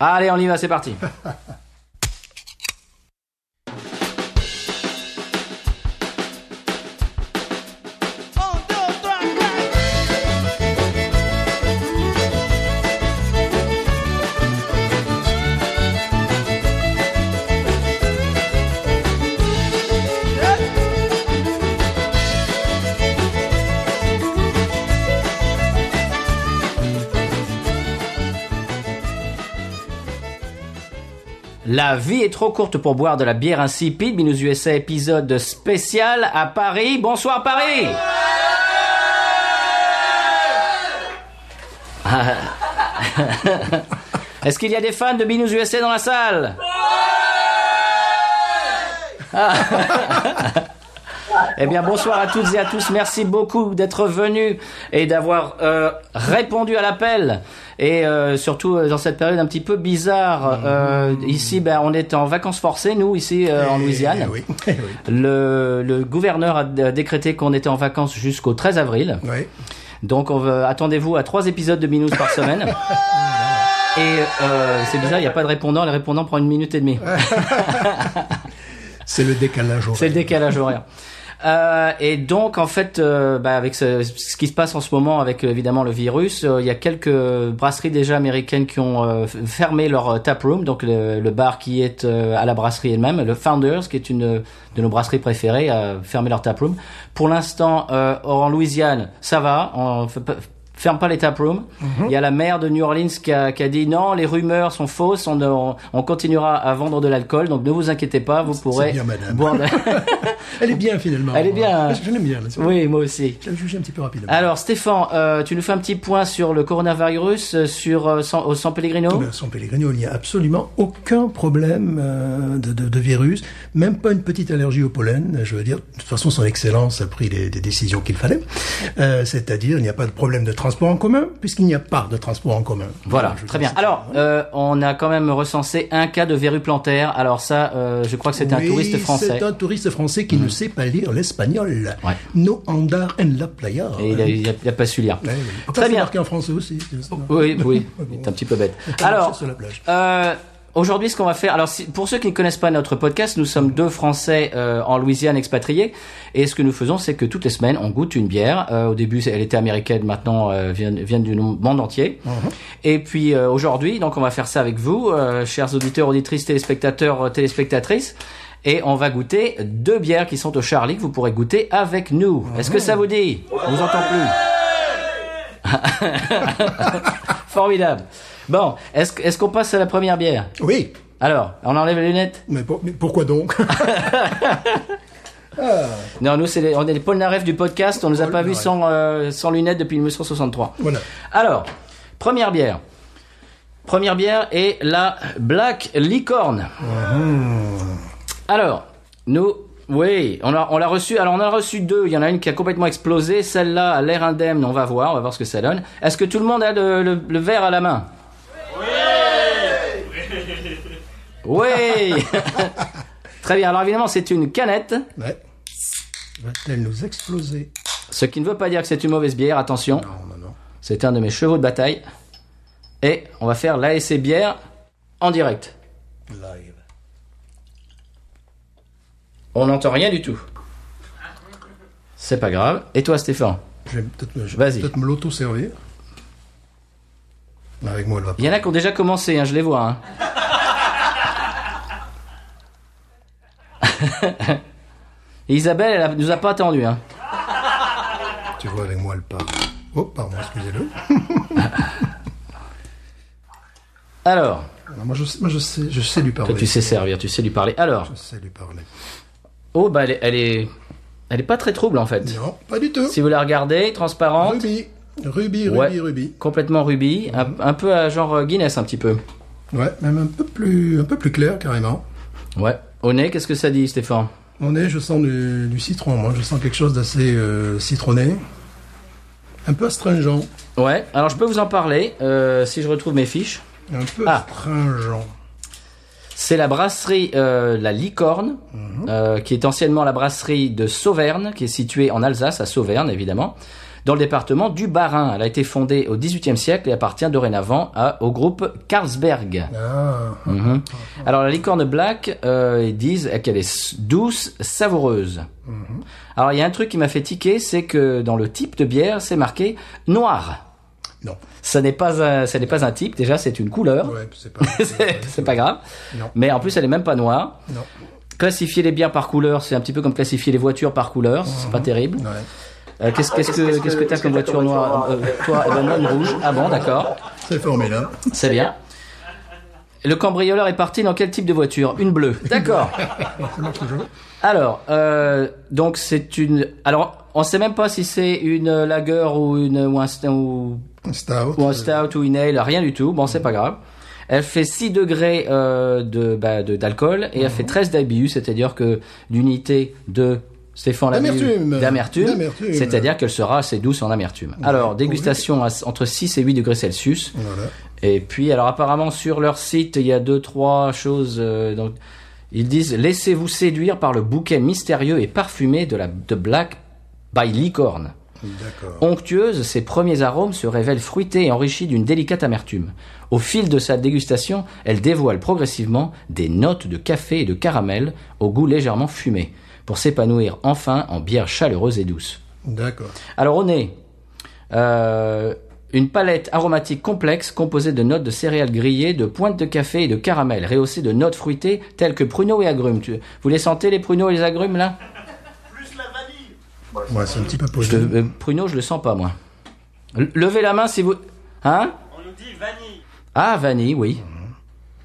Allez, on y va, c'est parti. La vie est trop courte pour boire de la bière insipide. Binous USA épisode spécial à Paris. Bonsoir Paris. Est-ce qu'il y a des fans de Binous USA dans la salle? Eh bien, bonsoir à toutes et à tous. Merci beaucoup d'être venus et d'avoir répondu à l'appel. Et surtout dans cette période un petit peu bizarre. Ici, on est en vacances forcées, nous, ici en Louisiane. Oui. Le gouverneur a décrété qu'on était en vacances jusqu'au 13 avril. Oui. Donc, attendez-vous à 3 épisodes de Binous par semaine. Et c'est bizarre, il n'y a pas de répondant. Les répondants prennent 1 minute et demie. C'est le décalage horaire. C'est le décalage horaire. Et donc en fait, avec ce qui se passe en ce moment, avec évidemment le virus, il y a quelques brasseries déjà américaines qui ont fermé leur tap room, donc le bar qui est à la brasserie elle-même, le Founders, qui est une de nos brasseries préférées, a fermé leur tap room. Pour l'instant, en Louisiane, ça va. On ferme pas les taprooms. Il y a la maire de New Orleans qui a dit non, les rumeurs sont fausses, on continuera à vendre de l'alcool, donc ne vous inquiétez pas, vous pourrez bien, madame. boire de... Elle est bien finalement. Elle est bien. Je l'aime bien. Oui, moi aussi. Je l'ai jugé un petit peu rapidement. Alors Stéphane, tu nous fais un petit point sur le coronavirus, sur au San Pellegrino. San Pellegrino, il n'y a absolument aucun problème de virus, même pas une petite allergie au pollen. Je veux dire, de toute façon, son Excellence a pris des décisions qu'il fallait. C'est-à-dire, il n'y a pas de problème de transport en commun, puisqu'il n'y a pas de transport en commun. Voilà, très bien. Alors, on a quand même recensé un cas de verrue plantaire. Alors ça, je crois que c'était un touriste français. C'est un touriste français qui ne sait pas lire l'espagnol. Ouais. No andar en la playa. Et il a pas su lire. Ouais, oui. Très bien. C'est marqué en français aussi. Oui, il est un petit peu bête. Alors, sur la plage. aujourd'hui, ce qu'on va faire, alors pour ceux qui ne connaissent pas notre podcast, nous sommes 2 Français en Louisiane expatriés, et ce que nous faisons, c'est que toutes les semaines, on goûte une bière. Au début, elle était américaine, maintenant vient du monde entier. Et puis aujourd'hui, donc on va faire ça avec vous, chers auditeurs, auditrices, téléspectateurs, téléspectatrices, et on va goûter 2 bières qui sont au Charlie que vous pourrez goûter avec nous. Est-ce que ça vous dit? On vous entend plus. Formidable. Bon, est-ce qu'on passe à la première bière? Oui. Alors, on enlève les lunettes? Mais pourquoi donc? Non, nous, on est les Polnareff du podcast. On nous a pas vus sans lunettes depuis 1963. Voilà. Alors, première bière. Première bière est la Black Licorne. Alors, nous... Oui, on l'a reçu. Alors, on en a reçu 2. Il y en a une qui a complètement explosé. Celle-là a l'air indemne. On va voir ce que ça donne. Est-ce que tout le monde a le verre à la main? Oui. Très bien. Alors, évidemment, c'est une canette. Ouais. Va-t-elle nous exploser? Ce qui ne veut pas dire que c'est une mauvaise bière. Attention. Non. C'est un de mes chevaux de bataille. Et on va faire l'ASC bière en direct. Live. On n'entend rien du tout. C'est pas grave. Et toi, Stéphane? Je vais Vas-y. peut-être me l'auto-servir. Avec moi, elle va pas. Il y en a qui ont déjà commencé, hein, je les vois. Et Isabelle, elle nous a pas attendu. Hein. Tu vois, avec moi, elle part. Oh, pardon, excusez-le. Alors. Moi, je sais lui parler. Toi, tu sais servir, tu sais lui parler. Alors. Je sais lui parler. Oh, elle est pas très trouble, en fait. Non, pas du tout. Si vous la regardez, transparente. Rubis. Complètement rubis. Un peu à genre Guinness, un petit peu. Ouais, même un peu plus clair, carrément. Ouais. Au nez, qu'est-ce que ça dit, Stéphane? Au nez, je sens du citron, moi. Je sens quelque chose d'assez citronné. Un peu astringent. Ouais, alors je peux vous en parler, si je retrouve mes fiches. Un peu astringent. C'est la brasserie La Licorne, qui est anciennement la brasserie de Sauverne, qui est située en Alsace, à Sauverne, évidemment. dans le département du Bas-Rhin. Elle a été fondée au XVIIIe siècle et appartient dorénavant au groupe Carlsberg. Alors la licorne black, ils disent qu'elle est douce, savoureuse. Alors il y a un truc qui m'a fait tiquer, c'est que dans le type de bière, c'est marqué noir. Non. Ça n'est pas un type, déjà c'est une couleur. Ouais, c'est pas, c'est pas grave. Non. Mais en plus elle est même pas noire. Non. Classifier les bières par couleur, c'est un petit peu comme classifier les voitures par couleur, c'est pas terrible. Ouais. Qu'est-ce que t'as comme voiture noire toi, eh ben, moi, une rouge. Ah bon, d'accord. C'est formidable. C'est bien. Le cambrioleur est parti dans quel type de voiture? Une bleue. D'accord. Alors, donc c'est une. Alors, on sait même pas si c'est une lager ou un stout ou une ale, rien du tout. Bon, c'est pas grave. Elle fait 6 degrés d'alcool et elle fait 13 d'IBU, c'est-à-dire que l'unité de Stéphane l'a vu, d'amertume, c'est-à-dire qu'elle sera assez douce en amertume. Alors, dégustation entre 6 et 8 degrés Celsius. Voilà. Et puis, alors apparemment sur leur site, il y a 2-3 choses. Donc, ils disent laissez-vous séduire par le bouquet mystérieux et parfumé de Black by Licorne. D'accord. Onctueuse, ses premiers arômes se révèlent fruités et enrichis d'une délicate amertume. Au fil de sa dégustation, elle dévoile progressivement des notes de café et de caramel au goût légèrement fumé, pour s'épanouir enfin en bière chaleureuse et douce. D'accord. Alors au nez, une palette aromatique complexe composée de notes de céréales grillées, de pointes de café et de caramel, rehaussée de notes fruitées telles que pruneaux et agrumes. Vous les sentez les pruneaux et les agrumes là? Plus la vanille. Ouais, c'est un petit peu posé. Pruneaux, je le sens pas moi. Levez la main si vous... Hein? On nous dit vanille. Ah, vanille, oui.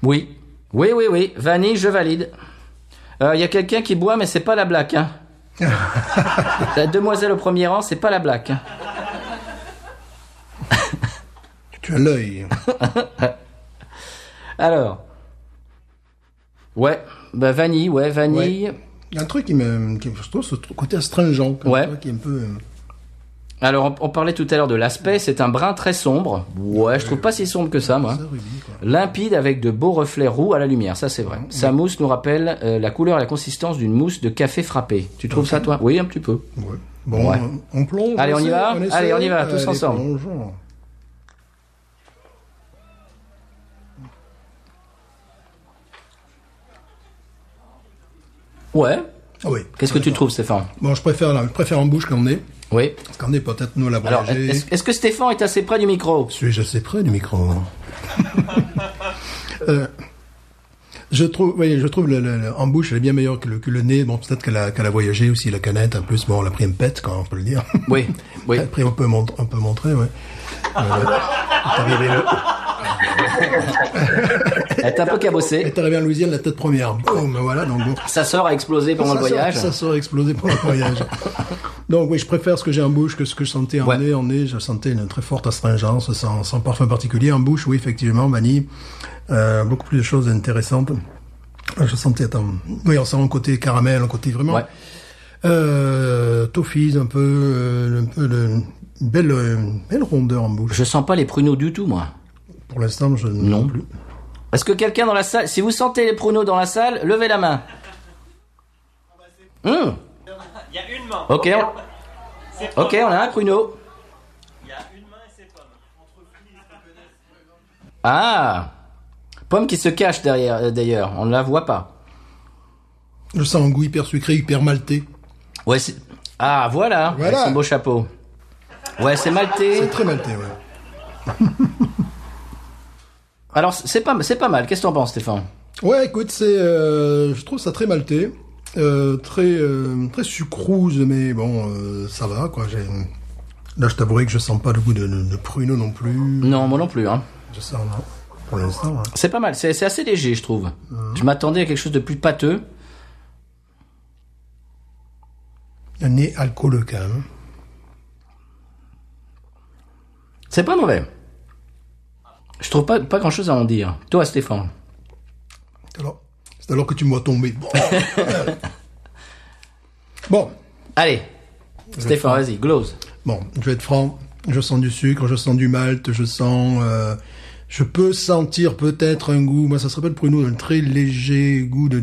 Oui. Oui. Vanille, je valide. Il y a quelqu'un qui boit, mais c'est pas la black, hein. La demoiselle au premier rang, c'est pas la black. Hein. Tu as l'œil. Alors. Ouais. Bah, vanille. Ouais. Il y a un truc qui je trouve, ce côté astringent, qui est un peu... Alors, on parlait tout à l'heure de l'aspect, c'est un brun très sombre. Ouais, je trouve pas si sombre que ça, moi. Limpide avec de beaux reflets roux à la lumière, ça c'est vrai. Sa mousse nous rappelle la couleur et la consistance d'une mousse de café frappé. Tu trouves ça, toi? Oui, un petit peu. Ouais. Bon, ouais. On plonge. Allez, on y va? Allez, on y va, tous ensemble. Plongeons. Ouais. Ah oui. Qu'est-ce que tu trouves, Stéphane? Bon, je préfère en bouche qu'en nez. Oui. Parce qu'en nez, peut-être nous la Alors, voyager. est-ce que Stéphane est assez près du micro? Suis-je assez près du micro? Je trouve en bouche, elle est bien meilleure que le nez. Bon, peut-être qu'elle a voyagé aussi, la canette. En plus, bon, elle a pris une pète, quand on peut le dire. Oui. Après, on peut montrer, ouais. Elle est un peu cabossée. Elle est arrivée en Louisiane la tête première. Boum, voilà, donc bon. Sa sœur a explosé pendant le voyage. Sa sœur a explosé pendant le voyage. Donc oui, je préfère ce que j'ai en bouche que ce que je sentais en nez. En nez, je sentais une très forte astringence, sans parfum particulier. En bouche, oui, effectivement, vanille. Beaucoup plus de choses intéressantes. Je sentais, on sent un côté caramel, un côté vraiment... toffees, un peu de belle rondeur en bouche. Je sens pas les pruneaux du tout, moi. Pour l'instant, je non plus. Est-ce que quelqu'un dans la salle, si vous sentez les pruneaux dans la salle, levez la main. Il y a une main. Ok, on a un pruneau. Il y a une main et c'est pomme. Ah, pomme qui se cache derrière, d'ailleurs, on ne la voit pas. Je sens un goût hyper sucré, hyper maltais. Ouais, ah, voilà. Avec son beau chapeau. Ouais, c'est maltais. C'est très maltais, ouais. Alors, c'est pas mal. Qu'est-ce que t'en penses, Stéphane? Ouais, écoute, je trouve ça très maltais. Très sucrose, mais bon, ça va, quoi. Là, je t'avouerai que je sens pas le goût de pruneau non plus. Non, moi non plus, hein. Je sens, non. Pour l'instant, hein. C'est pas mal. C'est assez léger, je trouve. Je m'attendais à quelque chose de plus pâteux. Un nez alcooleux, quand même. C'est pas mauvais. Je trouve pas grand chose à en dire. Toi, Stéphane. C'est alors que tu me vois tomber. Bon. Allez. Stéphane, vas-y, glose. Bon, je vais être franc. Je sens du sucre, je sens du malt, je peux sentir peut-être un goût, moi ça serait pas le pruneau, un très léger goût de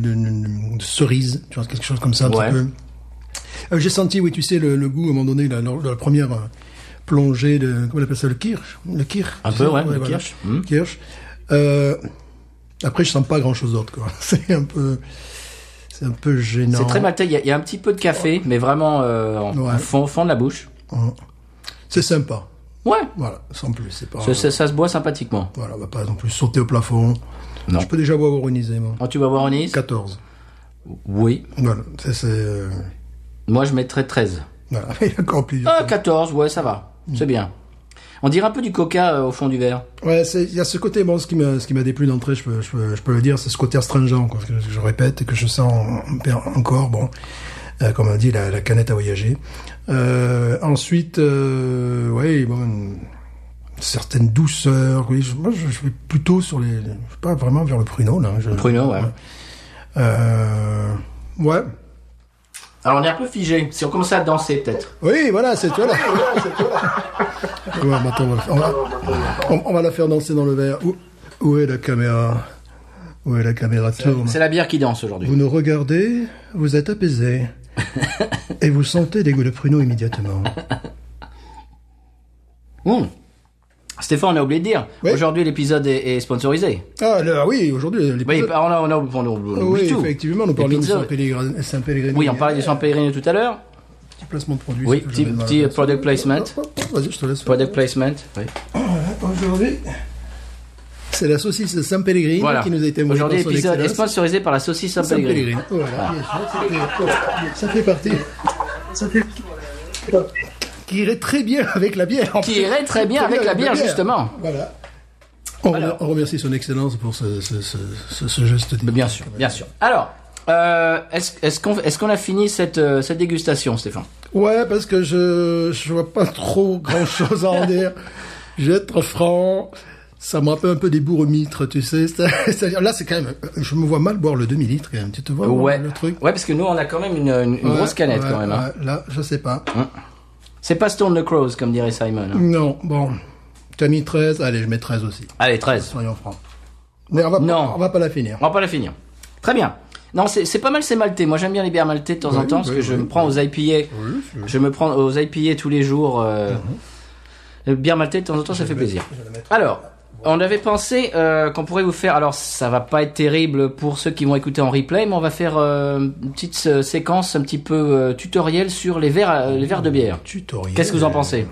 cerise, tu vois, quelque chose comme ça, un petit peu. J'ai senti, oui, tu sais, le goût, à un moment donné, lors de la première plongée de, comment on appelle ça, le kirsch. Un peu, ouais, le voilà. kirsch. Kirsch. Après, je sens pas grand-chose d'autre, quoi. C'est un peu gênant. C'est très maltais. Il y a un petit peu de café, mais vraiment en fond de la bouche. C'est sympa. Ouais. Voilà, sans plus. C'est pas. Ça se boit sympathiquement. Voilà, on va pas non plus sauter au plafond. Non. Je peux déjà voir Voronizé, moi. Oh, tu vas voir en Nice 14. Oui. Voilà, Moi, je mettrais 13. Voilà, il y a encore plus. 14, ouais, ça va. C'est bien. On dirait un peu du coca au fond du verre. Ouais, il y a ce côté, bon, ce qui m'a déplu d'entrée, je peux le dire, c'est ce côté astringent, quoi, que je répète et que je sens encore, bon, comme on dit, la canette à voyager. Ensuite, ouais, bon, une certaine douceur, oui, moi, je vais plutôt sur je vais pas vraiment vers le pruneau, là. Le pruneau, ouais. Ouais. Alors, on est un peu figé. Si on commençait à danser, peut-être. Oui, voilà, c'est toi là. Ouais, attends, on va la faire danser dans le verre. Où est la caméra? Où est la caméra tourne? C'est la bière qui danse aujourd'hui. Vous nous regardez, vous êtes apaisé. Et vous sentez des goûts de pruneau immédiatement. Stéphane, on a oublié de dire. Oui. Aujourd'hui, l'épisode est sponsorisé. Ah, oui, aujourd'hui, Oui, l'épisode... on oublie Oui, tout. effectivement, nous parlions de L'épisode- San Pellegrino. Oui, on parlait du San Pellegrino tout à l'heure. Petit placement de produit. Oui, c'est que j'avais mal à petit faire. product placement. Vas-y, je te laisse. Product placement. Oui. Aujourd'hui, c'est la saucisse de San Pellegrino Voilà. qui nous a été envoyée Aujourd'hui, par son l'épisode est excellence. sponsorisé par la saucisse San San Pellegrino. Pellegrino. Voilà, bien sûr, ça fait partie. Ça fait... Qui irait très bien avec la bière. Qui irait très bien avec la bière, justement. Voilà. On remercie son excellence pour ce geste. Bien sûr, bien sûr. Alors, est-ce qu'on a fini cette dégustation, Stéphane? Ouais, parce que je vois pas trop grand chose à en dire. Je vais être franc. Ça me rappelle un peu des bourre-mitres, tu sais. C'est-à-dire, là, c'est quand même, je me vois mal boire le demi-litre, quand même. Tu te vois, Ouais. le truc? Ouais, parce que nous, on a quand même une grosse canette, Ouais, quand même. Hein. ouais, là, je sais pas. C'est pas Stone the Crows, comme dirait Simon. Hein. Non, bon. Tu as mis 13, allez, je mets 13 aussi. Allez, 13. Soyons francs. Mais on va pas la finir. On va pas la finir. Très bien. Non, c'est pas mal ces maltais. Moi, j'aime bien les bières maltais de temps en temps, parce que je me prends aux IPA. Je me prends aux IPA tous les jours. Les bières maltais de temps en temps, ça fait plaisir. Alors, on avait pensé qu'on pourrait vous faire. Alors, ça va pas être terrible pour ceux qui vont écouter en replay, mais on va faire une petite séquence un petit peu tutoriel sur les verres de bière. Tutoriel. Qu'est-ce que vous en pensez?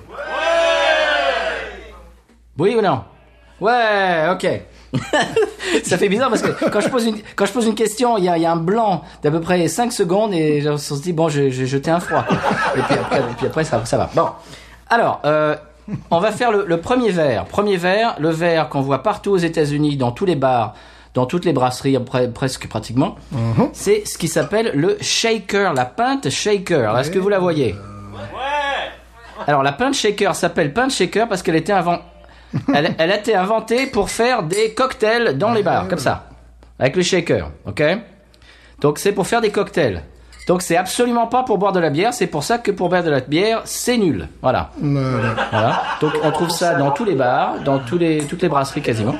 Oui ou non? Ouais, ok. Ça fait bizarre parce que quand je pose une question, il y a un blanc d'à peu près 5 secondes et on se dit bon, j'ai jeté un froid. Et puis après ça va. Bon. Alors, on va faire le premier verre. Premier verre, le verre qu'on voit partout aux États-Unis, dans tous les bars, dans toutes les brasseries, presque pratiquement. C'est ce qui s'appelle le shaker, la pinte shaker. Alors, est-ce que vous la voyez? Alors, la pinte shaker s'appelle pinte shaker parce qu'elle était elle a été inventée pour faire des cocktails dans les bars, comme ça, avec le shaker, ok? Donc c'est pour faire des cocktails. Donc c'est absolument pas pour boire de la bière, c'est pour ça que pour boire de la bière, c'est nul. Voilà. Voilà. Donc on trouve ça dans tous les bars, dans toutes les brasseries quasiment.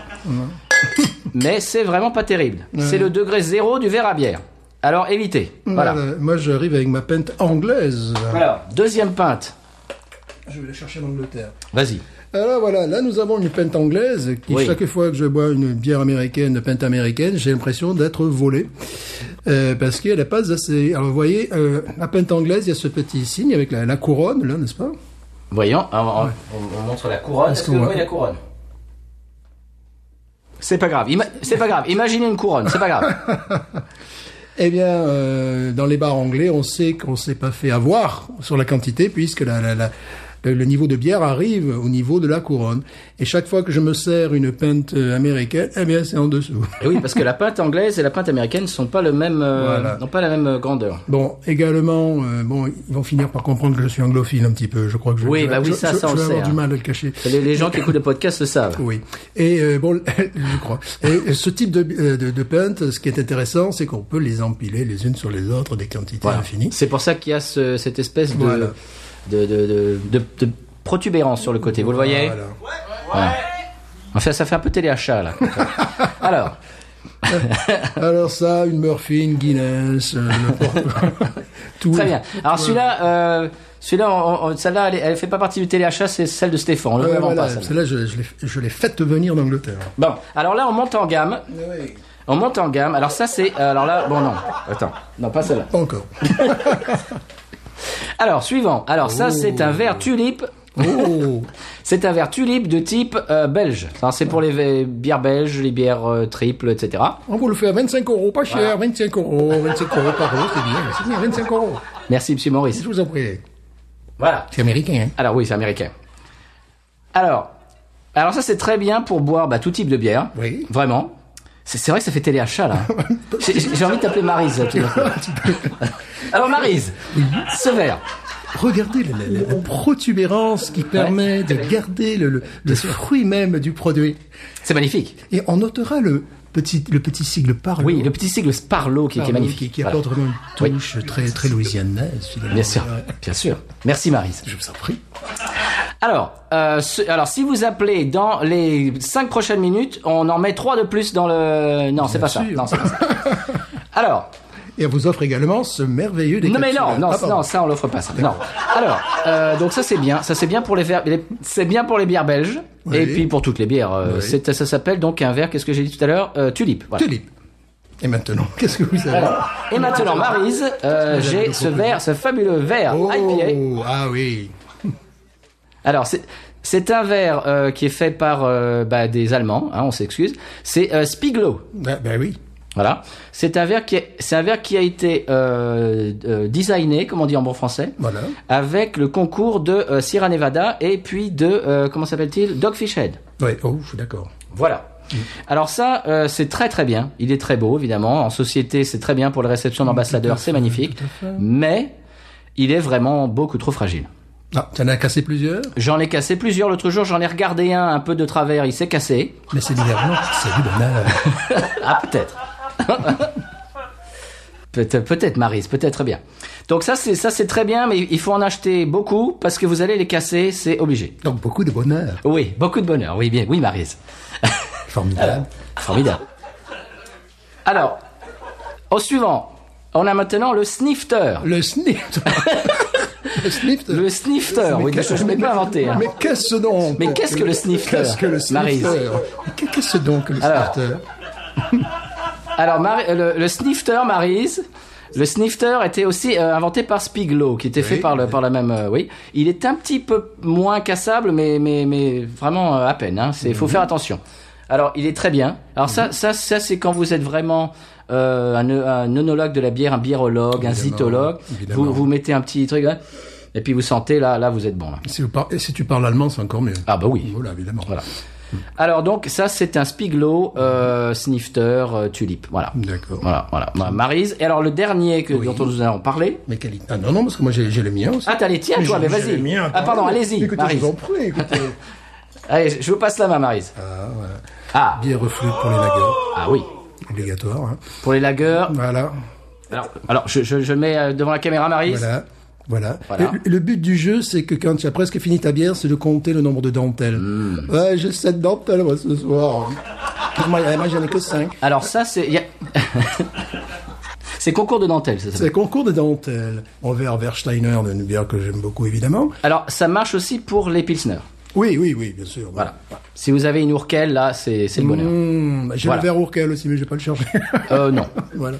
Mais c'est vraiment pas terrible. C'est le degré 0 du verre à bière. Alors évitez. Voilà. Moi j'arrive avec ma pinte anglaise. Alors, deuxième pinte. Je vais la chercher en Angleterre. Vas-y. Alors voilà, là nous avons une pinte anglaise qui, chaque fois que je bois une bière américaine, une pinte américaine, j'ai l'impression d'être volé. Parce qu'elle n'est pas assez... Alors vous voyez, la pinte anglaise, il y a ce petit signe avec la couronne, là, n'est-ce pas? Voyons, on montre la couronne. Est-ce que vous voyez la couronne? C'est pas grave, c'est pas grave. Imaginez une couronne, c'est pas grave. Eh bien, dans les bars anglais, on sait qu'on s'est pas fait avoir sur la quantité puisque le niveau de bière arrive au niveau de la couronne. Et chaque fois que je me sers une pinte américaine, eh bien, c'est en dessous. Et oui, parce que la pinte anglaise et la pinte américaine sont pas n'ont pas la même grandeur. Bon, également, ils vont finir par comprendre que je suis anglophile un petit peu. Je crois que je vais on le sait. avoir du mal à le cacher. Les gens qui écoutent le podcast le savent. Oui. Et je crois. Et ce type de pinte, ce qui est intéressant, c'est qu'on peut les empiler les unes sur les autres des quantités infinies. C'est pour ça qu'il y a cette espèce de protubérance sur le côté. Vous le voyez? Voilà. Ouais. Enfin, ça fait un peu téléachat, là. Alors, Alors ça, une Murphy, une Guinness, n'importe quoi. Tout. Très bien. Alors celui-là, celle-là, elle fait pas partie du téléachat, c'est celle de Stéphane. On le vraiment Voilà, pas. Celle-là. celle-là, je l'ai faite venir d'Angleterre. Bon, alors là, on monte en gamme. Oui. On monte en gamme. Alors ça, c'est, alors là, bon non, attends, non pas celle-là. Pas encore. Alors suivant. Alors ça, c'est un verre tulipe. Oh. C'est un verre tulipe de type belge. Alors, c'est pour les bières belges, les bières triples, etc. On vous le fait à 25 €, pas cher, 25 €, 25 € par eau, c'est bien, 25 €. Merci, Monsieur Maurice. Je vous en prie. Voilà. C'est américain, hein. Alors oui, c'est américain. Alors ça, c'est très bien pour boire tout type de bière. Oui. Vraiment. C'est vrai que ça fait téléachat, là. J'ai envie de t'appeler Maryse, tout d'un coup. Alors, Maryse, ce verre. Regardez la protubérance qui permet de garder le fruit même du produit. C'est magnifique. Et on notera le petit sigle Parlo. Oui, le petit sigle Sparlow qui est magnifique. Qui Voilà. apporte vraiment une touche très, très louisianaise, finalement. Bien sûr, Ouais. bien sûr. Merci, Maryse. Je vous en prie. Alors, si vous appelez dans les 5 prochaines minutes, on en met 3 de plus dans le... Non, c'est pas ça. sûr. Non, c'est pas ça. Alors... Et on vous offre également ce merveilleux Non mais non, décapsuleur. non, ça on l'offre pas ça. Non. Alors, donc ça c'est bien pour les verres, c'est bien pour les bières belges Oui. et puis pour toutes les bières. Oui. Ça s'appelle donc un verre. Qu'est-ce que j'ai dit tout à l'heure Tulipe. Voilà. Tulipe. Et maintenant, qu'est-ce que vous avez? Alors, et maintenant, Maryse, j'ai ce fabuleux verre IPA. Ah oui. Alors c'est un verre qui est fait par des Allemands. Hein, on s'excuse. C'est Spiglo. Ben oui. Voilà. C'est un verre qui a été designé, comme on dit en bon français, Voilà. avec le concours de Sierra Nevada et puis de comment s'appelle-t-il, Dogfish Head. Oui, oh, je suis d'accord. Voilà. Alors ça, c'est très très bien. Il est très beau, évidemment. En société, c'est très bien pour les réceptions d'ambassadeurs, c'est magnifique. tout à fait. Mais il est vraiment beaucoup trop fragile. Ah, tu en as cassé plusieurs? J'en ai cassé plusieurs. L'autre jour, j'en ai regardé un peu de travers. Il s'est cassé. Mais c'est divergent, c'est du bonheur. Ah, peut-être. Peut-être, Maryse, peut-être bien. Donc ça c'est très bien, mais il faut en acheter beaucoup parce que vous allez les casser, c'est obligé. Donc beaucoup de bonheur. Oui, beaucoup de bonheur. Oui, bien, oui, Maryse. Formidable. Formidable. Alors, au suivant, on a maintenant le snifter. Le snifter. Le snifter. Le snifter, oui, je ne l'ai pas inventé. Hein. Mais qu'est-ce donc? Mais qu'est-ce que le snifter, Qu'est-ce que le Maryse? snifter? Qu'est-ce donc le Alors, snifter? Alors, le snifter, Maryse, le snifter était aussi inventé par Spiglo, qui était fait par la même... oui. Il est un petit peu moins cassable, mais vraiment à peine. Hein. Faut faire attention. Alors, il est très bien. Alors ça c'est quand vous êtes vraiment un œnologue de la bière, un biérologue, un zytologue. Vous mettez un petit truc, hein, et puis vous sentez, là, vous êtes bon. Là. Si tu parles allemand, c'est encore mieux. Ah bah oui. Voilà, évidemment. Voilà. Alors donc ça c'est un Spiglo snifter tulipe. Voilà. D'accord. Voilà. Maryse. Et alors le dernier dont nous allons parler. Mais ah non, parce que moi j'ai le mien aussi. Ah t'as les tiens toi, mais j'ai vas-y. le mien, Ah pardon, allez-y, Écoutez, Maryse. je vous en prie, écoutez. Allez, je vous passe la main, Maryse. Ah, voilà. Ah. Bière flûte pour les lagers. Ah oui. Obligatoire, hein. Pour les lagers. Voilà. Alors je le mets devant la caméra, Maryse. Voilà. Voilà. Le but du jeu, c'est que quand tu as presque fini ta bière, c'est de compter le nombre de dentelles. Ouais, j'ai 7 dentelles, moi, ce soir. Moi, j'en ai que 5. Alors ça c'est... c'est concours de dentelle, ça C'est s'appelle. le concours de dentelles. On verra Versteiner, une bière que j'aime beaucoup, évidemment. Alors ça marche aussi pour les pilsner. Oui, bien sûr. Voilà. Si vous avez une Ourquelle, là, c'est le bonheur. J'ai Voilà. le verre Ourquelle aussi, mais je vais pas le chercher. Non. Voilà.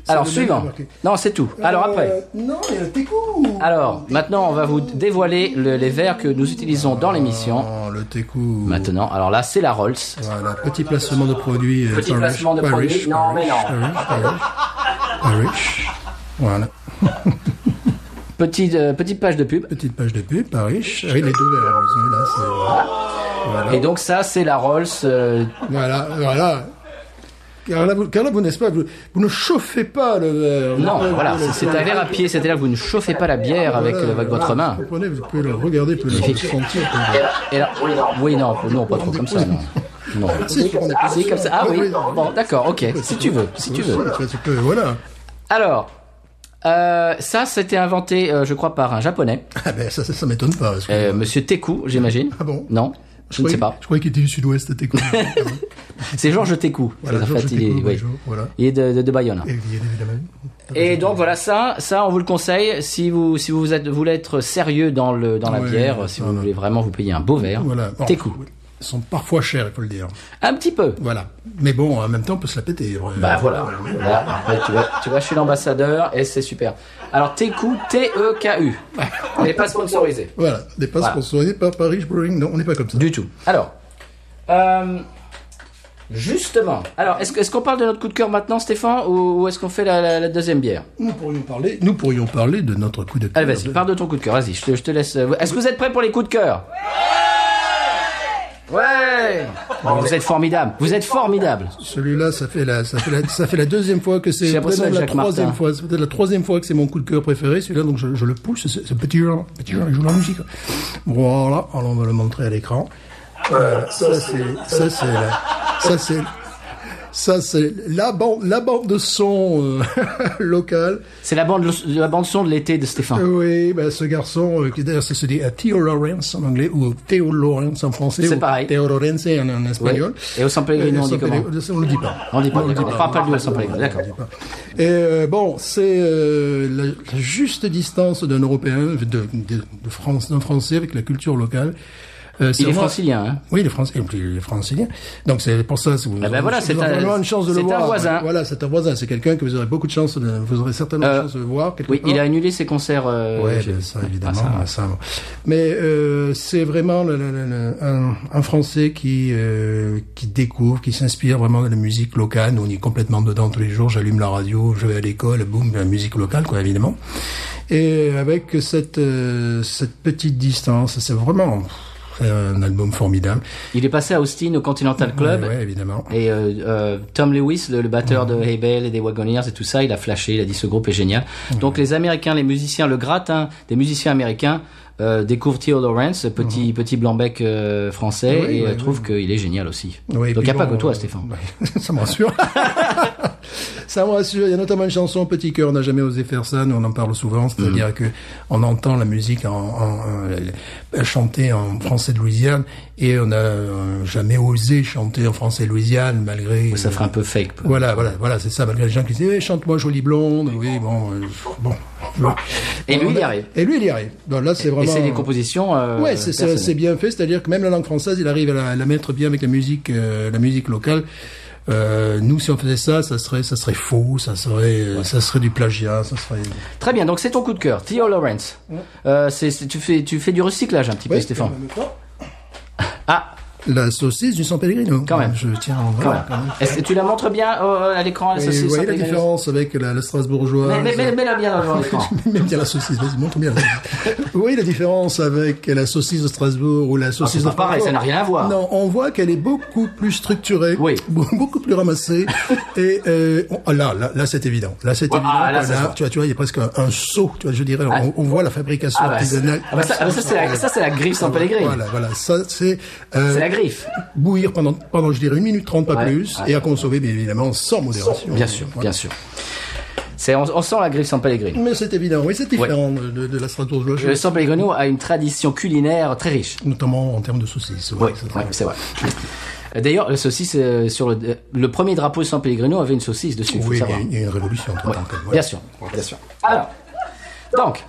Alors, le suivant. même marqué. Non, c'est tout. Alors, après. Non, il y a le Técou. Alors, maintenant, on va vous dévoiler les verres que nous utilisons dans l'émission. Oh, le Técou. Maintenant, alors là, c'est la Rolls. Voilà, petit placement de produit. Petit placement de produit. Non, mais non. Parish. Voilà. Petite page de pub. Petite page de pub, Parish. Oui, les deux verres. Là, c'est... Voilà. Et donc, ça, c'est la Rolls. Voilà. Car là, vous n'est-ce pas, vous ne chauffez pas le verre. Non, voilà, c'est un verre à pied. C'est-à-dire que vous ne chauffez pas la bière avec votre main. Vous comprenez, vous pouvez le regarder, vous pouvez le sentir. Et là, oui, non, pas trop comme ça, non. Non. Si, on est plus- Si, comme ça. Ah oui. Bon, d'accord, ok. Si tu veux. Tu peux, voilà. Alors, ça, c'était inventé, je crois, par un japonais, Ah ben, ça m'étonne pas. Parce que... Monsieur Teku, j'imagine. Ah bon? Non. Je ne sais pas. Je croyais qu'il était du sud-ouest, Técou. C'est Georges Técou. Voilà, En Georges fait, il est, Técou, oui. bonjour, voilà. Il est de Bayonne. Et bien évidemment. Et donc voilà, ça, on vous le conseille si vous voulez être sérieux dans la Ouais, bière, si vous voilà. voulez vraiment vous payer un beau verre. Voilà. Bon, Técou. Ils sont parfois chers, il faut le dire. Un petit peu. Voilà. Mais bon, en même temps, on peut se la péter. Bah voilà. Là, après, tu vas chez l'ambassadeur et c'est super. Alors Técou, T-E-K-U. On n'est pas sponsorisé. Voilà. Des pas Voilà. sponsorisés par Paris Brewing. Non, on n'est pas comme ça. Du tout. Alors, justement. Alors, est-ce qu'on parle de notre coup de cœur maintenant, Stéphane, ou est-ce qu'on fait la deuxième bière? Nous pourrions parler de notre coup de cœur. Allez, vas-y, parle de ton coup de cœur. Vas-y, je te laisse. Est-ce que vous êtes prêts pour les coups de cœur? Ouais. Bon, vous êtes formidable. Vous êtes formidable. Celui-là, ça fait la deuxième fois que c'est, J'ai l'impression peut-être de la Jacques Martin. troisième fois, c'est peut-être la troisième fois que c'est mon coup de cœur préféré, celui-là, donc je le pousse, c'est petit jeu, il joue la musique. Voilà, alors on va le montrer à l'écran. Ça c'est la bande de son locale. C'est la bande son de l'été de Stéphane. Oui, ben ce garçon, qui d'ailleurs ça se dit Theo Lawrence en anglais ou Theo Lawrence en français. C'est ou pareil. Theo Lawrence en espagnol. Oui. Et au San Pellegrino, on dit comment? On le dit pas. On dit pas. On parle pas de lui au San Pellegrino. D'accord. Et bon, c'est la juste distance d'un Européen, de France, d'un Français avec la culture locale. Il est francilien, hein? Oui, il est francilien. Donc c'est pour ça, si vous, ben voilà, vous aurez vraiment une chance de le c'est voir. un voisin. Voilà, c'est un voisin. C'est quelqu'un que vous aurez beaucoup de chance vous aurez certainement de chance de le voir. Oui, il a annulé ses concerts. Ouais, j'ai ben, vu. ça évidemment. Ça. Mais c'est vraiment un Français qui découvre, qui s'inspire vraiment de la musique locale. Nous, on y est complètement dedans tous les jours. J'allume la radio, je vais à l'école, boum, la musique locale, quoi, évidemment. Et avec cette petite distance, c'est vraiment un album formidable. Il est passé à Austin au Continental Club. Ouais, évidemment. Et Tom Lewis, le batteur de Hay Bale et des Wagoneers et tout ça, il a flashé, il a dit ce groupe est génial. Donc les Américains, les musiciens, le gratin des musiciens américains découvre Theo Lawrence, petit blanc-bec français, Oui, et oui, trouve qu'il est génial aussi. Oui, Donc il n'y a puis pas bon, que toi, Stéphane. Ça me rassure. Ça me rassure. Il y a notamment une chanson Petit cœur n'a jamais osé faire ça. Nous on en parle souvent, c'est-à-dire que on entend la musique chantée en français de Louisiane et on n'a jamais osé chanter en français de Louisiane malgré. Ça ferait un peu fake. Voilà, c'est ça. Malgré les gens qui disent chante-moi jolie blonde. Oui, bon. Et lui, il y arrive. Et lui, il y arrive. Donc là, c'est vraiment. Et c'est des compositions. Ouais, c'est bien fait. C'est-à-dire que même la langue française, il arrive à la mettre bien avec la musique locale. Nous, si on faisait ça serait faux, ça serait du plagiat, ça serait. Très bien. Donc c'est ton coup de cœur, Theo Lawrence. Tu fais du recyclage un petit peu, Stéphane. Ah. La saucisse du San Pellegrino. Quand même. Je tiens à en voir. Est-ce que tu la montres bien à l'écran, la saucisse? Vous voyez la différence avec la Strasbourgeoise. Mets-la bien dans l'écran. Mets bien la saucisse, vas-y, montre bien la saucisse. Vous voyez la différence avec la saucisse de Strasbourg ou la saucisse de C'est pas pareil, ça n'a rien à voir. Non, on voit qu'elle est beaucoup plus structurée. Oui. Beaucoup plus ramassée. Et, là, c'est évident. Là, c'est évident. Là, tu vois, il y a presque un seau, tu vois, je dirais, on voit la fabrication artisanale. Ça, c'est la griffe San Pellegrino. Voilà, ça, c'est la griffe. Bouillir pendant, je dirais, 1 minute 30, pas plus, et à consommer, bien évidemment, sans modération. Bien sûr, bien sûr. On sent la griffe San Pellegrino. Mais c'est évident, oui, c'est différent de la Strasbourgeoise. Le San Pellegrino a une tradition culinaire très riche. Notamment en termes de saucisses. Oui, c'est vrai. D'ailleurs, la saucisse, sur le premier drapeau de San Pellegrino avait une saucisse dessus. Oui, il y a une révolution. Bien sûr. Alors, donc,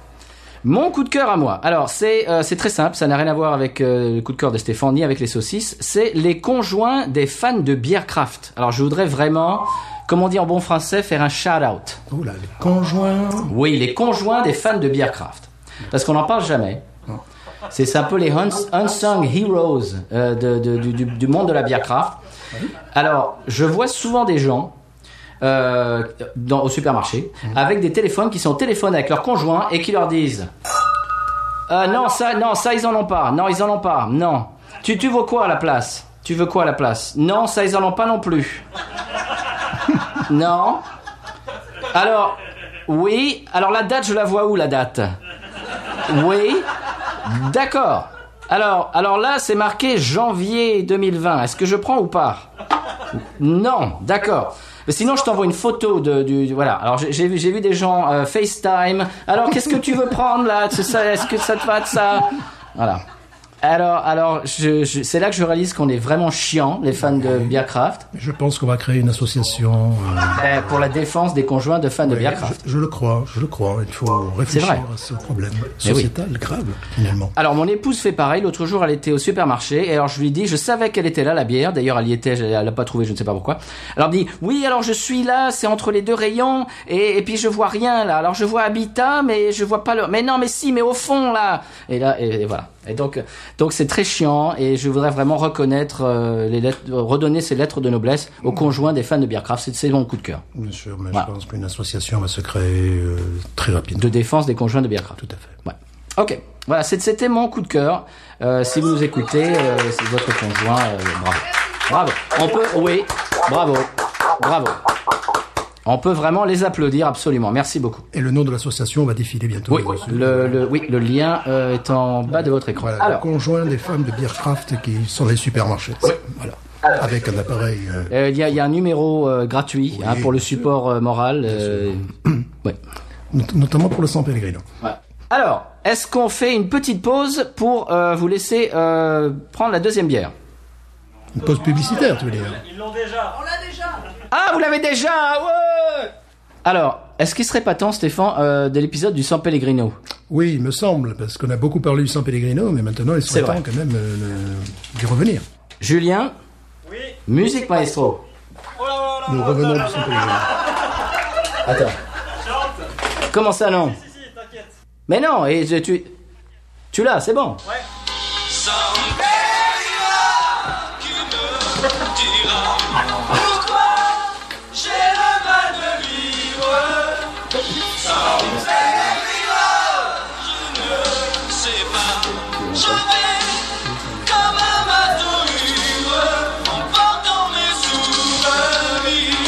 mon coup de cœur à moi. Alors, c'est très simple, ça n'a rien à voir avec le coup de cœur de Stéphane, ni avec les saucisses. C'est les conjoints des fans de bière craft. Alors, je voudrais vraiment, comme on dit en bon français, faire un shout-out. Oh là, les conjoints. Oui, les conjoints des fans de bière craft. Parce qu'on n'en parle jamais. C'est un peu les unsung heroes du monde de la bière craft. Alors, je vois souvent des gens au supermarché avec des téléphones qui sont au téléphone avec leurs conjoints et qui leur disent non ça ils en ont pas, non tu veux quoi à la place, non ça ils en ont pas non plus. Non, alors oui, alors la date je la vois où, la date? Oui, d'accord, alors là c'est marqué janvier 2020, est-ce que je prends ou pas? Non, d'accord. Mais sinon, je t'envoie une photo voilà. Alors, j'ai vu des gens FaceTime. Alors, qu'est-ce que tu veux prendre là? Est-ce que ça te va de ça? Voilà. Alors, c'est là que je réalise qu'on est vraiment chiant, les fans de Beercraft, Je pense qu'on va créer une association. pour la défense des conjoints de fans de Beercraft. Je le crois. Il faut réfléchir vrai. à ce problème Mais oui. sociétal grave, finalement. Alors mon épouse fait pareil. L'autre jour, elle était au supermarché et alors je lui dis, je savais qu'elle était là, la bière. D'ailleurs, elle y était, elle l'a pas trouvée, je ne sais pas pourquoi. Alors elle me dit, oui, alors je suis là, c'est entre les deux rayons et puis je vois rien là. Alors je vois Habitat, mais je vois pas le. Mais non, mais si, mais au fond là. Et là, et voilà. Et donc c'est très chiant et je voudrais vraiment reconnaître les lettres, redonner ces lettres de noblesse aux conjoints des fans de Beercraft. C'est mon coup de cœur. Bien sûr, mais Voilà. je pense qu'une association va se créer très rapidement. De défense des conjoints de Beercraft. Tout à fait. Ouais. Ok. Voilà, c'était mon coup de cœur. Si vous nous écoutez, c'est votre conjoint. Bravo. On peut, oui, bravo. On peut vraiment les applaudir, absolument. Merci beaucoup. Et le nom de l'association va défiler bientôt. Oui, le lien est en bas de votre écran. Voilà, le Alors, conjoint des femmes de Beercraft qui sont les supermarchés. Voilà. Avec un appareil. il y a un numéro gratuit Oui, pour le bien sûr. support moral. Ouais. Notamment pour le San Pellegrino. Voilà. Alors, est-ce qu'on fait une petite pause pour vous laisser prendre la deuxième bière? Une pause publicitaire, tu veux dire. Ils l'ont déjà. Ah, vous l'avez déjà, ouais. Alors, est-ce qu'il serait pas temps, Stéphane, de l'épisode du San Pellegrino? Oui, il me semble, parce qu'on a beaucoup parlé du San Pellegrino, mais maintenant il serait C'est vrai. temps quand même d'y revenir. Julien, Oui. musique maestro. Oh là là là Nous là revenons là du San là. Pellegrino. Attends. Chante. Comment ça, non? Si, t'inquiète. Mais non, et tu l'as, c'est bon. Ouais. Sans péril qui me dira pourquoi j'ai le mal de vivre. Sans péril, je ne sais pas. Je vais comme un bateau ivre en portant mes souvenirs.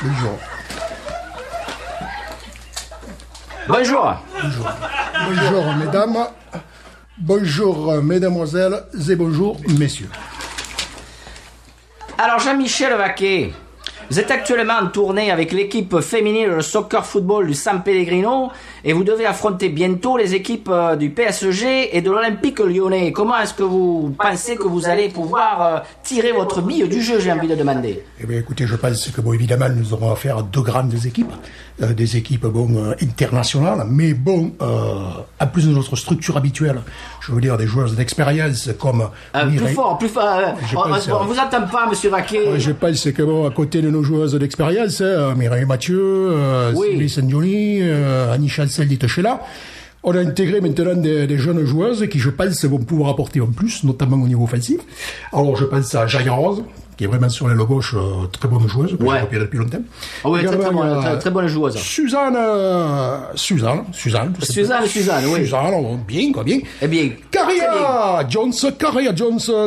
Bonjour. Bonjour. Bonjour, mesdames. Bonjour, mesdemoiselles et bonjour, messieurs. Alors, Jean-Michel Vaquet, vous êtes actuellement en tournée avec l'équipe féminine de soccer football du San Pellegrino et vous devez affronter bientôt les équipes du PSG et de l'Olympique Lyonnais. Comment est-ce que vous pensez que vous allez pouvoir tirer votre bille du jeu, j'ai envie de demander? Eh bien, écoutez, je pense que, bon, évidemment, nous aurons affaire à deux grandes équipes. Des équipes, internationales, mais en plus de notre structure habituelle, je veux dire, des joueurs d'expérience comme Plus Mireille. fort. Je pense, On vous entend pas, monsieur Vaquet. Je pense que, bon, à côté de nos joueuses d'expérience, Mireille Mathieu, Oui. Sylvie Sandioni, Annie Chancel d'Itechela, on a intégré maintenant des jeunes joueuses qui, je pense, vont pouvoir apporter en plus, notamment au niveau offensif. Alors, je pense à Jaya Rose, qui est vraiment sur l'aile gauche, très bonne joueuse, que Ouais. j'ai repérée depuis longtemps. Ah oui, très, Également, il y a très bonne joueuse. Suzanne, tout simplement. Suzanne, oui. Suzanne, bien, quoi, bien. Eh bien, Caria Jones,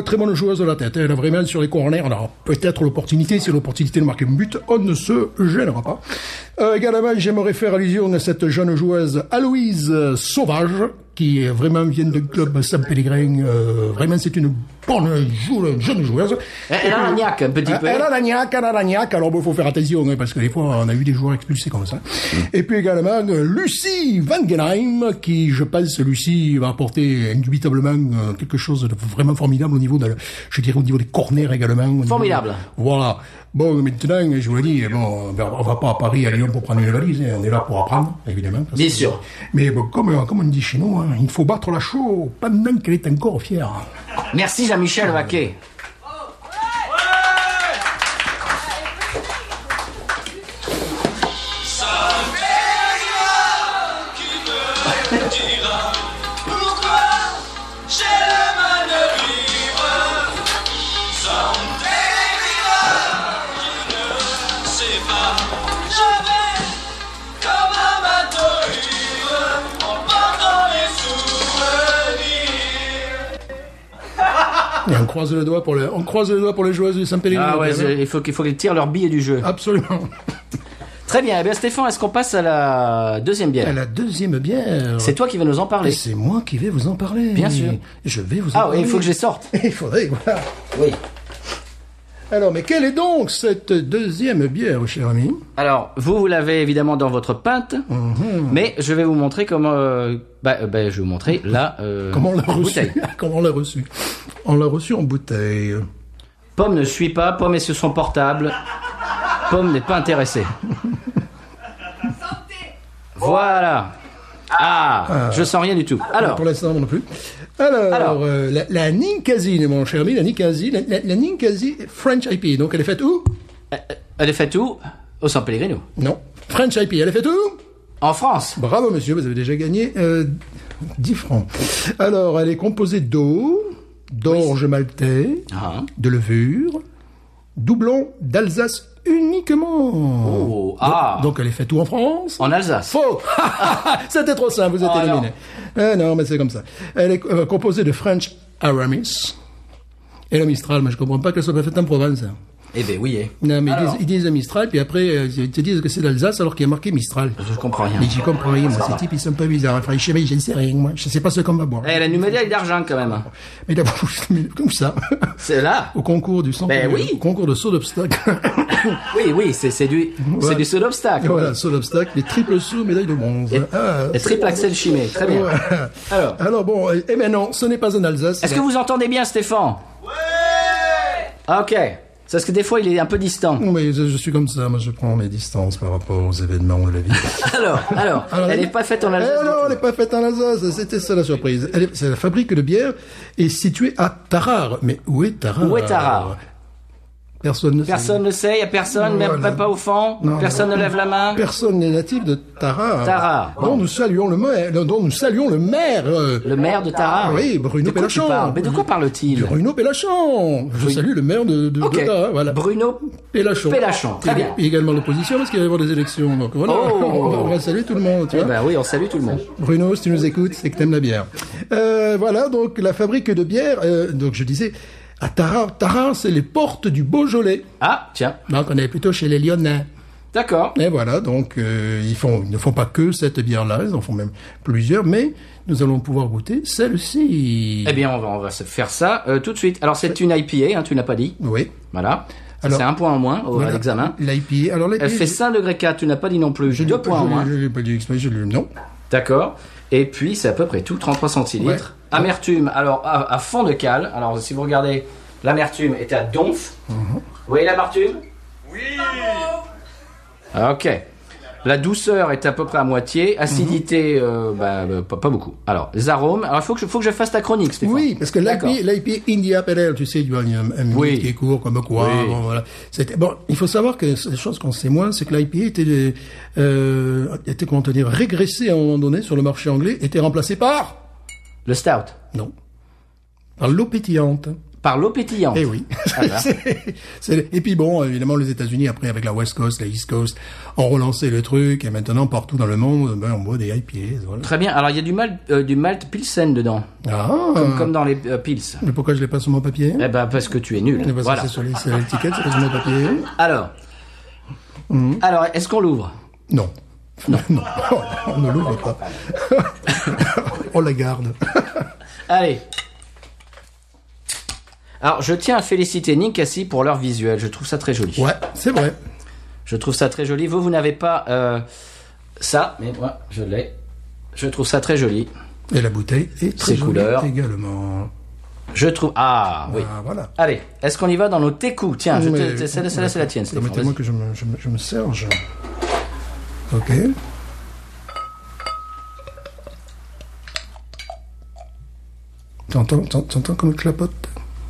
très bonne joueuse de la tête. Elle a vraiment sur les corners, on aura peut-être l'opportunité, si l'opportunité de marquer un but, on ne se gênera pas. Également, j'aimerais faire allusion à cette jeune joueuse Aloïse Sauvage, qui vraiment vient d'un club San Pellegrin. Vraiment, c'est une bonne jeune joueuse. elle a la niaque un petit peu. Elle a la niaque. Alors, bon, faut faire attention, hein, parce que des fois, on a eu des joueurs expulsés comme ça. Et puis également, Lucie Wangenheim, qui, je pense, Lucie va apporter indubitablement quelque chose de vraiment formidable au niveau je dirais, au niveau des corners également. Formidable. Voilà. Bon, maintenant, je vous le dis, bon, on va pas à Paris, à Lyon pour prendre une valise, hein. On est là pour apprendre, évidemment. parce Bien que- sûr. Mais bon, comme on dit chez nous, hein, il faut battre la chaux pendant qu'elle est encore fière. Merci Jean-Michel Vaquet. Sans péril qui me dira pourquoi j'ai le mal de vivre. Sans péril, je ne sais pas. Je vais comme un bateau ivre en portant les souvenirs. Et on croise le doigt pour les joueuses du San Pellegrino. Ah ouais, quand même. il faut qu'ils tirent leur billet du jeu. Absolument. Très bien. Eh bien, Stéphane, est-ce qu'on passe à la deuxième bière? À la deuxième bière. C'est toi qui vas nous en parler. C'est moi qui vais vous en parler. Bien sûr. Je vais vous en Ah parler. oui, il faut que je les sorte. Il faudrait, voilà. Oui. Alors, mais quelle est donc cette deuxième bière, cher ami? Alors, vous l'avez évidemment dans votre pinte, mais je vais vous montrer comment... je vais vous montrer la Comment on l'a reçu? bouteille. Comment on l'a reçu? On l'a reçu en bouteille. Pomme ne suit pas, Pomme est sur son portable. Pomme n'est pas intéressée. Voilà. Ah, je sens rien du tout. Alors, Pour l'instant, non plus. Alors, la Ninkasi, mon cher ami, la Ninkasi, la Ninkasi French IPA. Donc, elle est faite où? elle est faite où? Au San Pellegrino. Non. French IPA, elle est faite où? En France. Bravo, monsieur, vous avez déjà gagné 10 francs. Alors, elle est composée d'eau, d'orge maltais, Ah. de levure, doublon d'Alsace uniquement. Oh, ah. Donc, elle est faite où en France? En Alsace. Faux. C'était trop simple, vous êtes Oh, éliminé. Non, mais c'est comme ça. Elle est composée de French Aramis et le Mistral. Mais je comprends pas qu'elle soit pas faite en Provence. Eh ben oui. Non, mais Alors. ils disent Mistral, puis après, ils te disent que c'est l'Alsace alors qu'il y a marqué Mistral. Je comprends rien. Mais j'y comprends rien, moi. Ces types, ils sont pas bizarres. Enfin, je ne sais rien, moi. Je sais pas ce qu'on va boire. Elle a une médaille d'argent quand même. Mais d'abord, comme ça. C'est là. Au concours du centre. Ben oui. Au concours de saut d'obstacle. Oui, c'est du saut d'obstacle. Voilà, saut d'obstacle, les triples sauts, médaille de bronze. Et triple Axel Chimé. Très bien. Voilà. Alors, bon, eh ben non, ce n'est pas en Alsace. est-ce que vous entendez bien Stéphane? Ouais. Ok. C'est parce que des fois il est un peu distant. Non, mais je suis comme ça, moi je prends mes distances par rapport aux événements de la vie. Alors, elle n'est pas faite en Alsace. Eh non, elle n'est pas faite en Alsace, c'était ça la surprise. C'est la fabrique de bière est située à Tarare. Mais où est Tarare? Où est Tarare? Personne ne sait. Personne ne sait, il n'y a personne, même Voilà. pas au fond. Non. Personne ne lève la main. Personne n'est natif de Tarare. Tarare, bon. Dont nous saluons le maire. Le maire de Tarare. Oui, Bruno De quoi tu Pélachon. parles? Mais de quoi parle-t-il? Bruno Pélachon. Je salue le maire de Ok. Tarare, voilà. Bruno Pélachon. Pélachon, très bien. Et également l'opposition parce qu'il va y avoir des élections. Donc voilà, Oh. on va saluer tout le monde, tu Eh vois. ben oui, on salue tout le monde. Bruno, si tu nous écoutes, c'est que t'aimes la bière. Voilà, donc la fabrique de bière, donc je disais, à Tarare. Tarare, c'est les portes du Beaujolais. Ah, tiens. Donc on est plutôt chez les Lyonnais. D'accord. Et voilà, donc ils ne font pas que cette bière-là, ils en font même plusieurs, mais nous allons pouvoir goûter celle-ci. Eh bien, on va se faire ça tout de suite. Alors, c'est une IPA, hein, tu n'as pas dit. Oui. Voilà. Ça, Alors, c'est un point en moins à Voilà. l'examen. L'IPA. Alors l'IPA, Elle fait 5 degrés 4, tu n'as pas dit non plus. je 2 points en moins. Je l'ai pas dit exprès, non. D'accord. Et puis, c'est à peu près tout, 33 centilitres. Ouais. Amertume, alors à fond de cale. Alors, si vous regardez, l'amertume était à donf. Mhm. Vous voyez l'amertume? Oui. Ok. La douceur est à peu près à moitié. Acidité, pas beaucoup. Alors, les arômes. Alors, il faut que je fasse ta chronique, Stéphane. Oui, parce que D'accord. l'IPA India Pale Ale, tu sais, il y a un mythe Oui. qui est court comme quoi. Oui. Bon, voilà. Bon, il faut savoir que la chose qu'on sait moins, c'est que l'IPA était, comment te dire, régressé à un moment donné sur le marché anglais, était remplacé par, Le stout. non, par l'eau pétillante. Par l'eau pétillante. Eh oui. Voilà. Et puis bon, évidemment, les États-Unis, après, avec la West Coast, la East Coast, ont relancé le truc, et maintenant, partout dans le monde, on boit des IPA, voilà. Très bien. Alors, il y a du malt pilsen dedans. Ah. Comme dans les pils. Mais pourquoi je l'ai pas sur mon papier? Eh ben, parce que tu es nul. Parce que Voilà. c'est sur l'étiquette, c'est pas sur mon papier. Alors, est-ce qu'on l'ouvre? Non. Non. On ne l'ouvre pas. On la garde. Allez. Alors, je tiens à féliciter Ninkasi pour leur visuel. Je trouve ça très joli. Ouais, c'est vrai. Je trouve ça très joli. Vous n'avez pas ça, mais moi, je l'ai. Je trouve ça très joli. Et la bouteille est très Ses jolie couleurs. également. Je trouve... Ah, oui. Ah, voilà. Allez, est-ce qu'on y va dans nos técous? Tiens, Mais- celle-là, c'est la tienne, Stéphane. Permettez-moi Vas-y. que je me serge. Ok. T'entends comme elle clapote?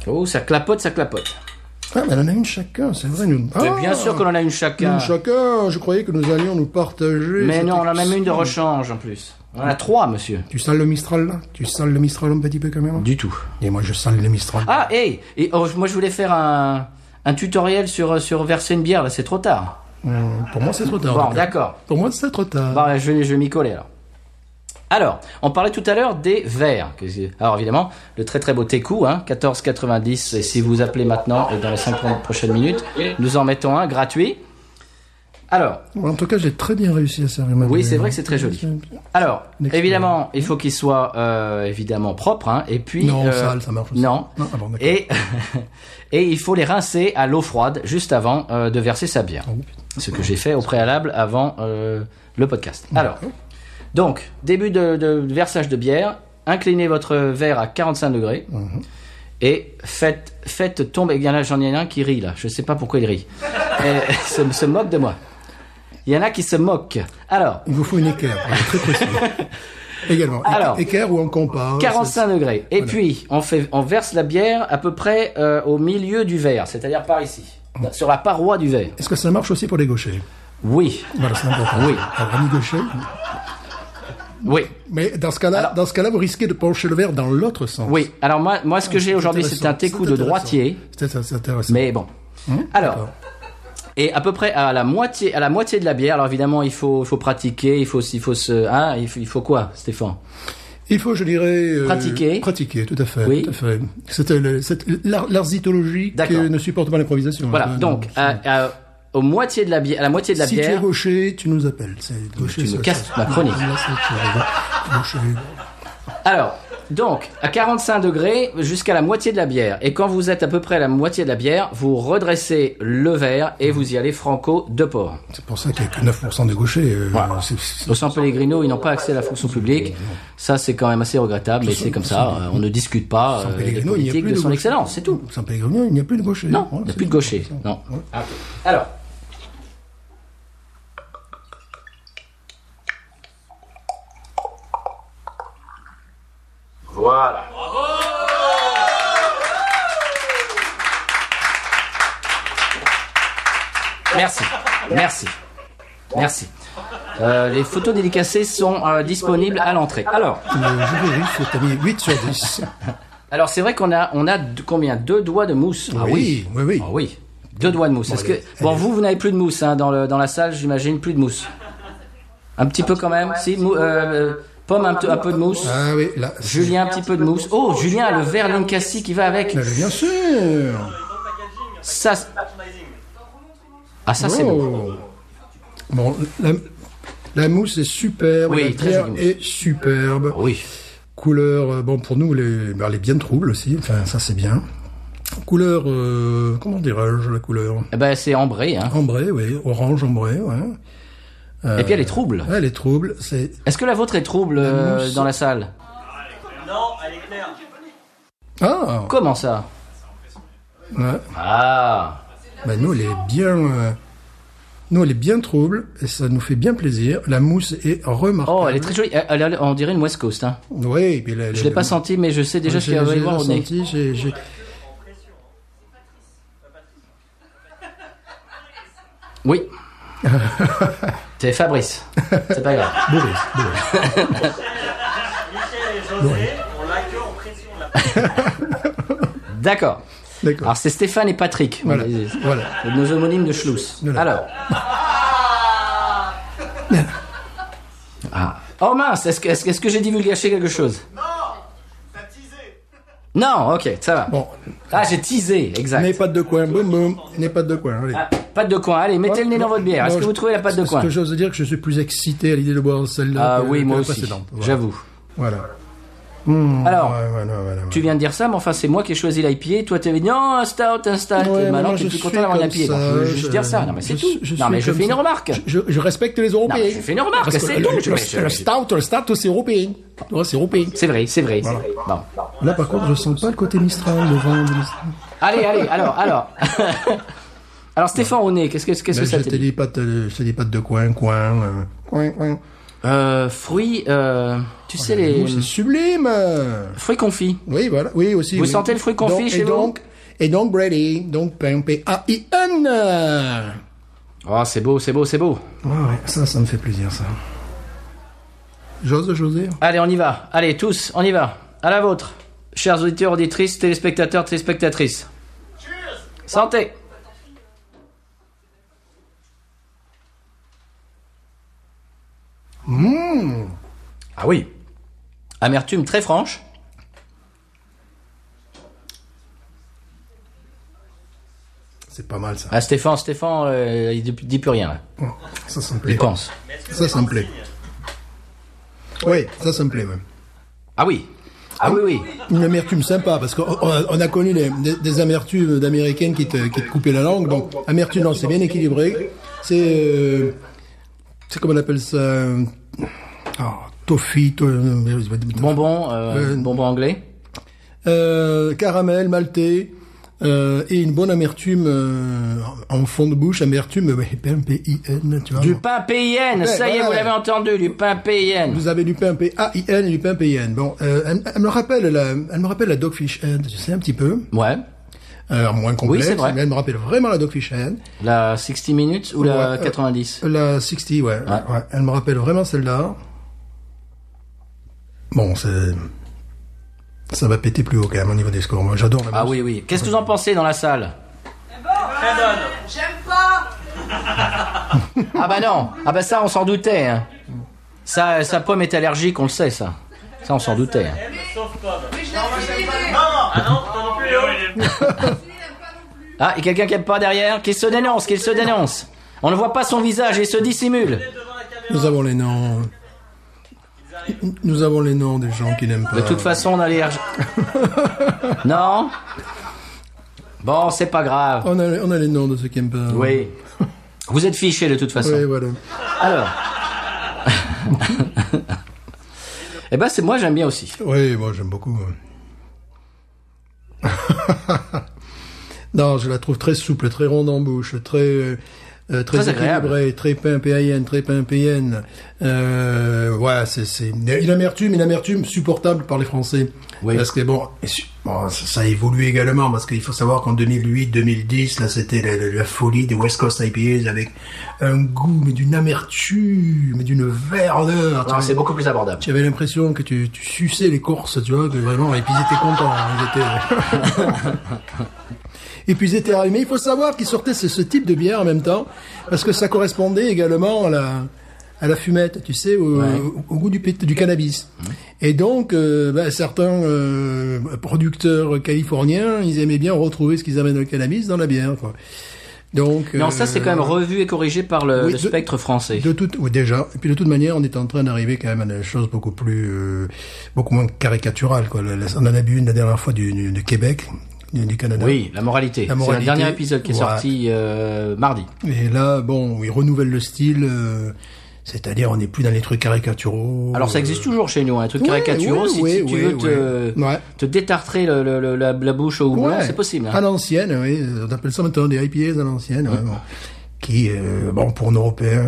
Oh, ça clapote, ça clapote. Ah, mais elle en a une chacun, c'est vrai. Mais bien sûr qu'on en a une chacun. Une chacun. Je croyais que nous allions nous partager. Mais cette non, on en a même une de expérience. rechange en plus. On en a 3, monsieur. Tu sens le Mistral là? Tu sens le Mistral un petit peu quand même? Du tout. Et moi je sens le Mistral. Ah, hey, moi je voulais faire un tutoriel sur verser une bière, là c'est trop tard. Pour moi c'est trop tard. en Bon, tout cas. d'accord. Pour moi c'est trop tard. Bon, je vais m'y coller alors. Alors, on parlait tout à l'heure des verres. Alors évidemment, le très très beau Teku, hein, 14,90. Et si vous appelez maintenant, et dans les 5 prochaines minutes, nous en mettons un gratuit. Alors, En tout cas, j'ai très bien réussi à servir ma oui, bière. c'est vrai que c'est très joli. Alors, Une expérience. évidemment, il faut qu'il soit évidemment propre, hein, et puis Non, sale, ça marche aussi. non, Ah bon, d'accord. et et il faut les rincer à l'eau froide juste avant de verser sa bière. Oh, putain. Ce que j'ai fait au préalable avant le podcast. Alors, donc début de versage de bière, inclinez votre verre à 45 degrés et faites tomber. Il y en a, j'en ai un qui rit là. Je sais pas pourquoi il rit. Et, se moque de moi. Il y en a qui se moquent. Alors, Il vous faut une équerre, pour être très précis. Également. Alors, Équerre ou en compas. 45 degrés. Et Voilà. puis, on verse la bière à peu près au milieu du verre, c'est-à-dire par ici, sur la paroi du verre. Est-ce que ça marche aussi pour les gauchers? Oui, Voilà, c'est important. Oui. Alors, ami gaucher. oui, Mais dans ce cas-là, vous risquez de pencher le verre dans l'autre sens. oui. Alors moi, ce que j'ai aujourd'hui, c'est un intéressant, técou de intéressant. droitier, C'est intéressant. mais bon. Alors, D'accord. et à peu près à la moitié de la bière. Alors évidemment, il faut pratiquer, il faut quoi, Stéphane? Il faut, je dirais... Pratiquer. Pratiquer, tout à fait. Oui. Tout à fait. C'est l'art zytologique D'accord. qui ne supporte pas l'improvisation. Voilà. Hein, Donc, non, à la moitié de la si tu es bière. gaucher, tu nous appelles. C'est gaucher, Tu me ça, casses ça. ma chronique. Là, tu arrives. Gaucher. Alors, donc, à 45 degrés jusqu'à la moitié de la bière. Et quand vous êtes à peu près à la moitié de la bière, vous redressez le verre et vous y allez franco de port. C'est pour ça qu'il n'y a que 9% de gauchers. Voilà. Au San Pellegrino, ils n'ont pas accès à la fonction publique. Ça, c'est quand même assez regrettable, mais c'est comme ça. On ne discute pas San des Pellegrino, il n'y a politiques plus de de son gauchers. excellence, c'est tout. San Pellegrino, il n'y a plus de gauchers. Non, Voilà, il n'y a c'est plus de tout. gaucher. Non. Alors. Voilà. Merci. Merci. Merci. Les photos dédicacées sont disponibles à l'entrée. Alors, Le jury s'est mis 8 sur 10. alors c'est vrai qu'on a combien? 2 doigts de mousse. Ah oui, oui, oui. Ah oui. 2 doigts de mousse. Est-ce que vous n'avez plus de mousse hein, dans la salle, j'imagine, plus de mousse. Un petit peu quand même. Si, Pomme un peu de mousse. Ah oui, là. Julien un petit peu de mousse. Oh, Julien a le verre Ninkasi qui va avec. Mais bien sûr. Ça. Ah ça c'est beau. Oh. Bon, la mousse est superbe. Oui, la très bière jolie mousse. est superbe. Oui. Couleur, bon, pour nous, elle est bien trouble aussi. Enfin, ça, c'est bien. Couleur, comment dirais-je, la couleur? Eh ben c'est ambré. Hein. Ambré, oui. Orange ambré, ouais. Et puis elle est trouble. Elle est trouble. C'est, Est-ce que la vôtre est trouble mousse. dans la salle? Non, elle est claire. ah! Comment ça? Ouais. Ah. Ben, nous, elle est bien, nous, elle est bien trouble. Et ça nous fait bien plaisir. La mousse est remarquable. Oh, elle est très jolie. On dirait une West Coast. Hein. Oui, et puis Je l'ai pas senti, mais je sais déjà ce qu'il va y avoir au nez. Oui. C'est Fabrice. C'est pas grave. Boris. Michel et José, on l'a que en pression là. D'accord. D'accord. Alors c'est Stéphane et Patrick. Voilà. Voilà. Nos homonymes de Schluss. Voilà. Alors. Ah. Oh mince, est-ce que j'ai divulgaché quelque chose? Non, t'as teasé. Non, ok, ça va. Bon. Ah, j'ai teasé, exact. N'ayez pas de coin. Boum, boum. N'ayez pas de coin. Allez. Ah, pâte de coin, allez, mettez le nez dans votre bière. Est-ce Non, que vous trouvez la pâte de Est-ce coin? que j'ose dire que je suis plus excité à l'idée de boire celle-là Ah que, oui, que moi la aussi, précédente. Voilà. j'avoue. Voilà. Alors, Voilà. tu viens de dire ça, mais enfin, c'est moi qui ai choisi l'IPA. Toi, t'avais dit non, un stout. Ouais, Maintenant, moi, tu es je plus suis content d'avoir une comme IPA. ça, Bon, je veux juste dire ça. Non, mais c'est tout. Non, mais je fais une remarque. Je respecte les Européens. Non, je fais une remarque, Parce que c'est tout. Le stout, c'est européen. Ouais, c'est européen. C'est vrai, c'est vrai. Bon. Là, par contre, je sens pas le côté Mistral, le vent de Mistral. Allez, alors. Alors, Stéphane au nez, qu'est-ce que Ben, ça je te te dit? dis pas de coin. Fruits, tu sais, C'est sublime. fruits confits. Oui, voilà. Oui, aussi. Vous oui. sentez le fruit confit chez vous? Et donc, Brady. Donc, P-A-I-N. Oh, c'est beau. Ouais, ça me fait plaisir, ça. J'ose, José? Allez, on y va. Allez, tous, on y va. À la vôtre. Chers auditeurs, auditrices, téléspectateurs, téléspectatrices. Santé. Ah oui. Amertume très franche. c'est pas mal ça. Ah, Stéphane, il dit plus rien, là. Ça me Il plaît. pense. Ça me plaît. Oui, ça me plaît, même. Ah oui. Ah oui, oui. Une amertume sympa, parce qu'on on a connu des amertumes d'américaines qui te coupaient la langue. Donc, amertume, non, c'est bien équilibré. C'est comment on appelle ça? Toffee, Bonbon anglais. Caramel, maltais, et une bonne amertume en fond de bouche, amertume, P-I-N, tu vois. Du pain PIN, ça y est, voilà. vous l'avez entendu, du pain PIN. Vous avez du pain P-A-I-N et du pain P-I-N. Bon, elle me rappelle la Dogfish Head, tu sais, un petit peu. Ouais. Moins complexe, Oui, c'est vrai. mais elle me rappelle vraiment la Dogfish Head. La 60 minutes ou la Ouais, 90? La 60, ouais. Elle me rappelle vraiment celle-là. Bon, ça va péter plus haut quand même au niveau des scores. Moi, j'adore la Ah mousse. oui, oui. Qu'est-ce que vous en pensez dans la salle? J'aime pas. Ah bah non. Ah bah ça, on s'en doutait. Hein. Ça, sa pomme est allergique, on le sait, ça. Ça, on s'en doutait. Hein. Sauf pomme. Mais je l'ai filé. Non, ah non, toi non plus, Léo. Ah, il y a quelqu'un qui aime pas derrière? Qu'il se dénonce. On ne voit pas son visage, il se dissimule. Nous avons les noms. Nous avons les noms des gens qui n'aiment pas. De toute façon, on a les... Non? Bon, c'est pas grave. On a les noms de ceux qui n'aiment pas. Oui. Vous êtes fichés de toute façon. Oui, voilà. Alors. Eh ben, moi, j'aime bien aussi. Oui, moi j'aime beaucoup. Non, je la trouve très souple, très ronde en bouche, très Très agréable. équilibrée, très pain PAN, très pain PN. Ouais, c'est une amertume supportable par les Français. Oui. Parce que bon, ça a évolué également parce qu'il faut savoir qu'en 2008-2010, là, c'était la folie des West Coast IPAs avec un goût, mais d'une amertume, mais d'une verdeur. Non, c'est beaucoup plus abordable. J'avais l'impression que tu suçais l'écorce, tu vois, que vraiment, et puis ils étaient contents. Et puis ils étaient allumés. Il faut savoir qu'ils sortaient ce type de bière en même temps, parce que ça correspondait également à la fumette, tu sais, au goût du cannabis. Et donc, certains producteurs californiens, ils aimaient bien retrouver ce qu'ils avaient dans le cannabis dans la bière, quoi. Donc, Non, ça, c'est quand même revu et corrigé par le spectre français. Oui, déjà. Et puis de toute manière, on est en train d'arriver quand même à des choses beaucoup moins caricaturales, quoi. On en a bu une la dernière fois du Québec. Du Canada. Oui, la moralité. C'est le dernier épisode qui est sorti mardi. Et là, bon, ils renouvellent le style, c'est-à-dire on n'est plus dans les trucs caricaturaux. Alors ça existe toujours chez nous, un truc caricaturaux. Si tu veux te détartrer la bouche au houblon, c'est possible. Hein. À l'ancienne, oui. On appelle ça maintenant des IPAs à l'ancienne. Ouais, bon. Qui, pour un Européen,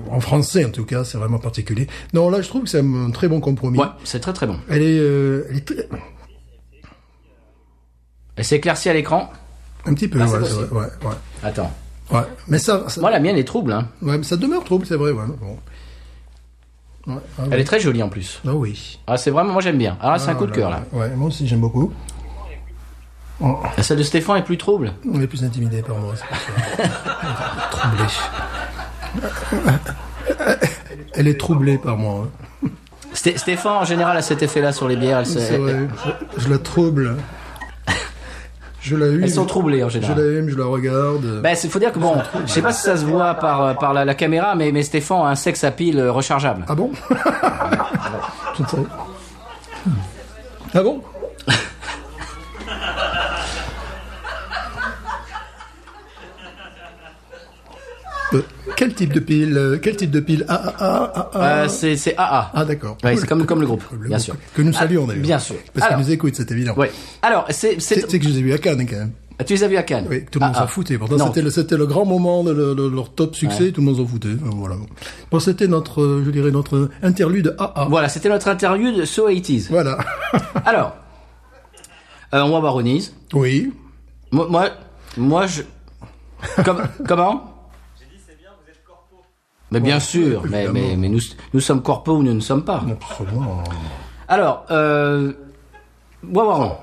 en français en tout cas, c'est vraiment particulier. Non, là, je trouve que c'est un très bon compromis. Ouais, c'est très très bon. Elle est très... Elle s'éclaircit à l'écran. Un petit peu, Ah, ouais, c'est c'est vrai, ouais. Attends. Ouais, mais ça... Moi, la mienne est trouble. Hein. Ouais, mais ça demeure trouble, c'est vrai, ouais. Bon. Ouais, Elle est très jolie en plus. Ah oui. Ah, c'est vraiment, moi j'aime bien. Ah, c'est un coup de cœur là. Ouais, moi aussi j'aime beaucoup. Oh. La celle de Stéphane est plus trouble. On est plus intimidé par moi, c'est pour ça. Elle est troublée par moi. Hein. Stéphane, en général, a cet effet-là sur les bières. C'est vrai, je la trouble. Elles sont troublées en général. Je la aime, je la regarde. Ben, faut dire que bon, je sais pas si ça se voit par la caméra, mais Stéphane a un sexe à pile rechargeable. Ah bon? Je ne sais. Ah bon? Quel type de pile? C'est AA. Ah d'accord. Ouais, c'est comme le groupe, bien sûr. Que nous saluons d'ailleurs. Bien sûr. Parce qu'ils nous écoutent, c'est évident. Ouais. Alors, c'est que je les ai vus à Cannes quand même. Tu les as vus à Cannes? Oui, tout le monde s'en foutait. Pourtant, c'était le grand moment de leur top succès. Tout le monde s'en foutait. Voilà. Bon, c'était notre interlude AA. Voilà, c'était notre interlude So 80s. Voilà. Alors, on va baronise. Oui. Moi, je... Comment? J'ai dit c'est bien, vous êtes corpo. Mais bien sûr, mais nous sommes corpo ou nous ne sommes pas. Absolument. Alors, Boiron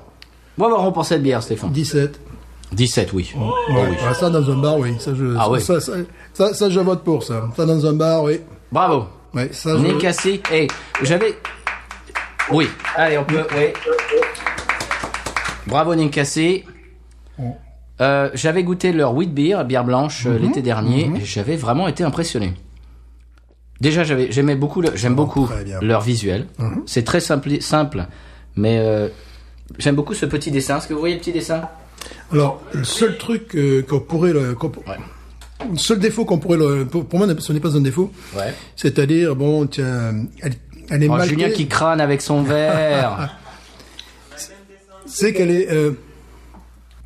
pour cette bière, Stéphane. 17, oui. Oh, oui. Ah, ça dans un bar, oui. Ça, je vote pour ça. Ça dans un bar, oui. Bravo. Oui, ça. Nez cassé. Hey, Oui. Allez, on peut. Oui. Bravo, Nez cassé. J'avais goûté leur wheat beer, bière blanche, l'été dernier, et j'avais vraiment été impressionné. Déjà, j'aime beaucoup très bien. leur visuel. C'est très simple, mais j'aime beaucoup ce petit dessin. Est-ce que vous voyez le petit dessin? Alors, le seul truc qu'on pourrait... Le seul défaut qu'on pourrait... Pour moi, ce n'est pas un défaut. Ouais. C'est-à-dire, bon, tiens, elle est maltée. Julien qui crâne avec son verre. C'est qu'elle est...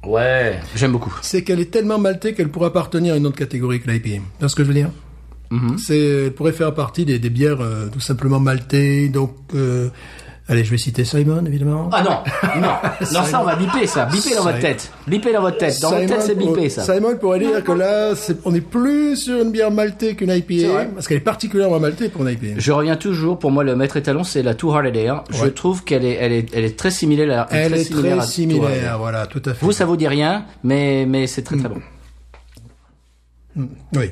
Ouais, j'aime beaucoup. c'est qu'elle est tellement maltée qu'elle pourrait appartenir à une autre catégorie que l'IPA. Tu vois ce que je veux dire? Elle pourrait faire partie des bières tout simplement maltées. Donc, allez, je vais citer Simon, évidemment. Ah non, ça on va biper ça. Biper dans votre tête. Biper dans votre tête. Dans votre tête, c'est biper ça. Simon pourrait dire que là, on est plus sur une bière maltée qu'une C'est IPA, vrai. parce qu'elle est particulièrement maltée pour une IPA. Je reviens toujours, pour moi, le maître étalon, c'est la Two Hearted Ale. Je trouve qu'elle est très similaire. Elle est très à Two Hearted similaire, Ale. voilà, tout à fait. Vous, ça vous dit rien, mais c'est très très bon. Oui.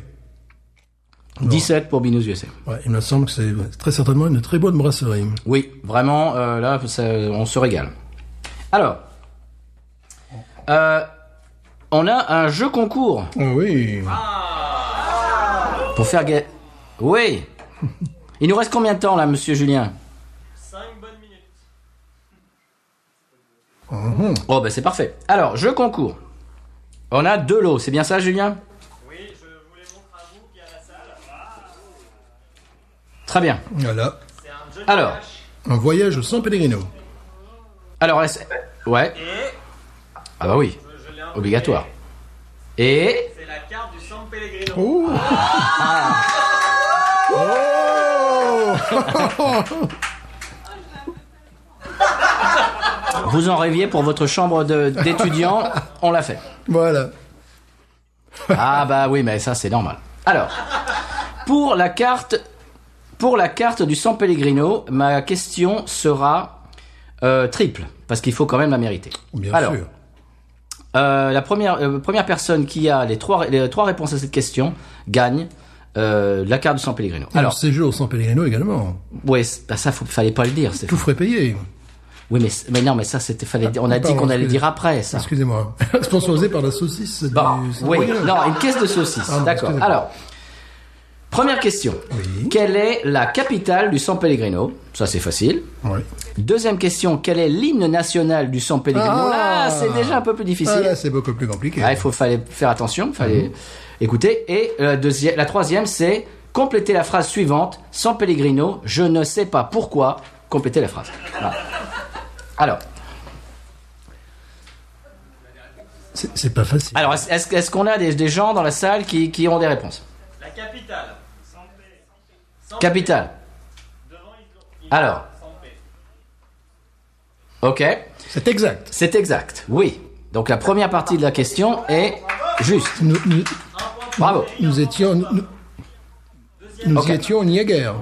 17 pour Binous USA. Ouais, il me semble que c'est très certainement une très bonne brasserie. Oui, vraiment, là, on se régale. Alors, on a un jeu concours Oh oui. pour faire gagner. Oui. Il nous reste combien de temps là, monsieur Julien? 5 bonnes minutes. Oh, ben c'est parfait. Alors, jeu concours. On a 2 lots, c'est bien ça, Julien? Oui, je vous les montre à vous qui est à la salle. Très bien. Voilà. C'est un Johnny Alors. Cash. Un voyage au San Pellegrino. Alors, ouais. Et Ah bah oui, je l'ai un obligatoire. Et C'est la carte du San Pellegrino. Oh. vous en rêviez pour votre chambre d'étudiant, on l'a fait. Voilà. Ah bah oui, mais ça c'est normal. Alors, pour la carte du San Pellegrino, ma question sera triple, parce qu'il faut quand même la mériter. Bien Alors, sûr. la première personne qui a les trois réponses à cette question gagne la carte du San Pellegrino. Alors, séjour au San Pellegrino également. Ouais, bah ça fallait pas le dire. Tout frais payé. Oui, mais non, mais ça on a dit qu'on allait dire après ça. Excusez-moi. Sponsorisé par la saucisse Bon, du San oui, Pellegrino. non, une caisse de saucisses. Pardon, D'accord. excusez-moi. Alors, première question. Oui. Quelle est la capitale du San Pellegrino? Ça, c'est facile. Oui. Deuxième question. Quel est l'hymne national du San Pellegrino? Ah. Là, c'est déjà un peu plus Ah, difficile. là, c'est beaucoup plus compliqué. Ah, fallait faire attention, fallait écouter. Et la troisième, c'est compléter la phrase suivante. San Pellegrino, je ne sais pas pourquoi. Compléter la phrase. Voilà. Alors, C'est pas facile. alors est-ce qu'on a des gens dans la salle qui ont des réponses? La capitale. Capitale. Devant, Alors. Ok. C'est exact. C'est exact. Oui. Donc la première partie de la question est juste. Bravo. Nous étions... Nous Ok. étions au Niagara.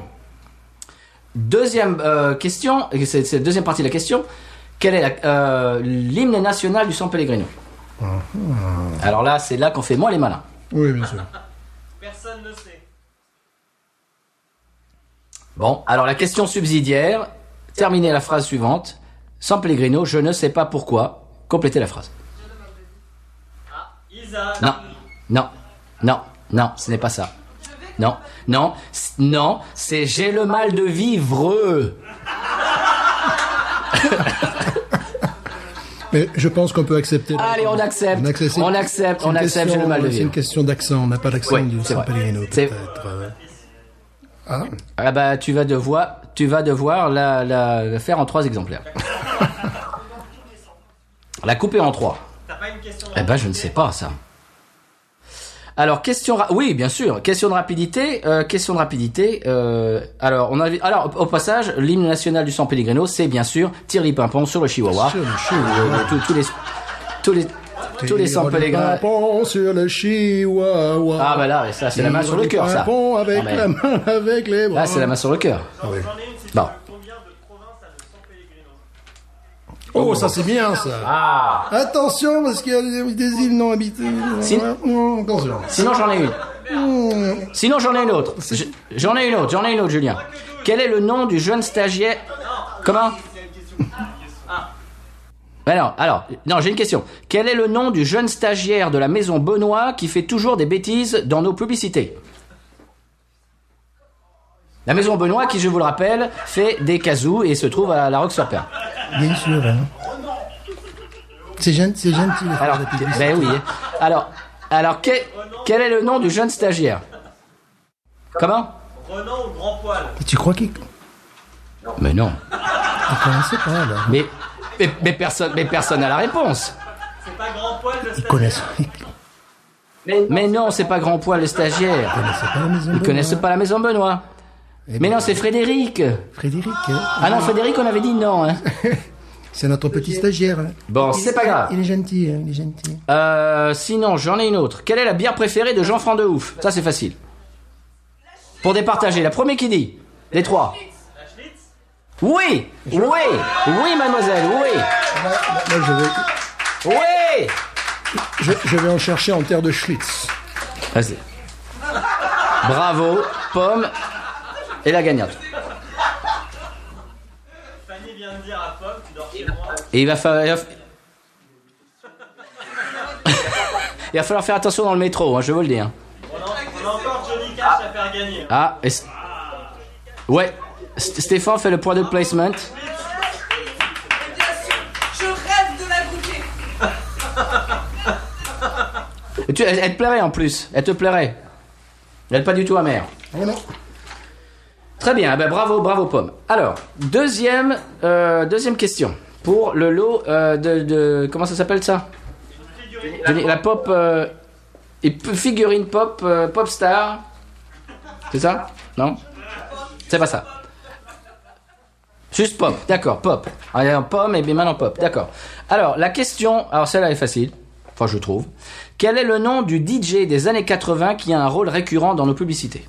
Deuxième question, c'est la deuxième partie de la question. Quel est l'hymne national du San Pellegrino? Alors là, c'est là qu'on fait moins les malins. Oui, bien sûr. Personne ne sait. Bon, alors la question subsidiaire, terminez la phrase suivante. San Pellegrino, je ne sais pas pourquoi. Complétez la phrase. Ah, Isa. Non, ce n'est pas ça. Non, c'est j'ai le mal de vivre. Mais je pense qu'on peut accepter. Allez, on accepte, j'ai le mal de C'est une vivre. question d'accent. On n'a pas d'accent Oui, du c'est San vrai. Pellegrino, C'est- peut-être. Ah, Ah bah tu vas devoir la faire en 3 exemplaires. La couper en 3. T'as pas une question de Eh ben je ne sais pas ça. Alors oui bien sûr, question de rapidité. Alors au passage l'hymne national du San Pellegrino c'est bien sûr Thierry Pimpon sur le Chihuahua. sur le Chihuahua. Tous les San Pellegrino. Pimpon sur le Chihuahua. Ah bah là ça c'est la main sur le cœur ça. Pimpon avec Ah, mais- la main, avec les bras. Là c'est la main sur le cœur. J'en ai une, c'est Bon. sur combien de provinces a le San Pellegrino? Oh, ça c'est bien ça. Ah. Attention parce qu'il y a des îles non habitées. Attention. Sinon j'en ai une autre. J'en ai une autre, Julien. Quel est le nom du jeune stagiaire? Comment? Non, j'ai une question. Quel est le nom du jeune stagiaire de la maison Benoît qui fait toujours des bêtises dans nos publicités? La maison Benoît, qui, je vous le rappelle, fait des kazoo et se trouve à La Roque-sur-Père. Bien sûr. Hein. C'est gentil. Alors, ben oui. Alors, quel est le nom du jeune stagiaire? Comment? Renan ou Grand Poil? Tu crois qu'il Mais non. ne connaissait pas, alors? Mais personne n'a la réponse. C'est pas Grand Poil le Ils stagiaire? connaissent. Mais non, c'est pas Grand Poil le stagiaire. Ils connaissaient pas la maison. Ils connaissent pas la maison Benoît. Mais non, c'est Frédéric. Frédéric. Hein. Ah non, Frédéric, on avait dit non. Hein. C'est notre petit stagiaire. Hein. Bon, c'est pas grave. Il est gentil. Hein, il est gentil. Sinon, j'en ai une autre. Quelle est la bière préférée de Jean-Franc de Ouf? Ça, c'est facile. Pour départager, la première qui dit. Les trois. Oui, mademoiselle, oui. Là, Oui. je vais en chercher en terre de Schlitz. Vas-y. Bravo, Pomme et la gagnante. Fanny vient de dire à Pomme, tu dors chez moi. Et il va falloir faire attention dans le métro, hein, je vous le dis. Hein. On a encore Johnny Cash à faire gagner. Ah, ouais. Stéphane fait le product placement. Bien sûr, je rêve de la goûter. Elle te plairait en plus. Elle te plairait. Elle n'est pas du tout amère. Oh non. Très bien, ben bravo Pomme. Alors, deuxième question. Pour le lot de comment ça s'appelle ça? La pop... figurine pop, pop star. C'est ça? Non? C'est pas ça. Juste pop, d'accord, pop. Alors, pomme et bien maintenant pop, d'accord. Alors, la question... Alors, celle-là est facile. Enfin, je trouve. Quel est le nom du DJ des années 80 qui a un rôle récurrent dans nos publicités?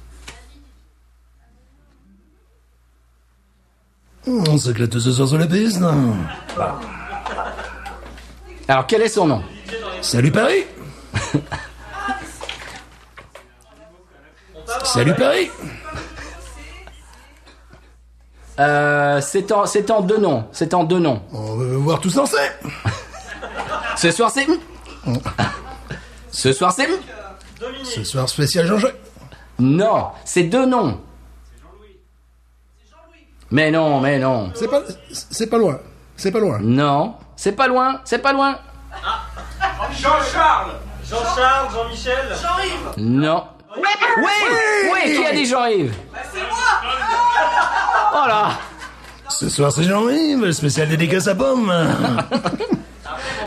On s'éclate ce soir sur la piste. Alors, quel est son nom? Salut Paris. Salut Paris. C'est en deux noms. C'est en deux noms. On veut voir tous ensemble. Ce soir, c'est... Ce soir, c'est... Ce soir spécial Jean-Jacques. Non, c'est deux noms. Mais non. C'est pas loin. Non, c'est pas loin. Jean-Charles, Jean-Michel. Jean-Yves, Non. Oui, qui a dit Jean-Yves? c'est moi. Oh là. Ce soir c'est Jean-Yves, spécial dédicace à Pomme.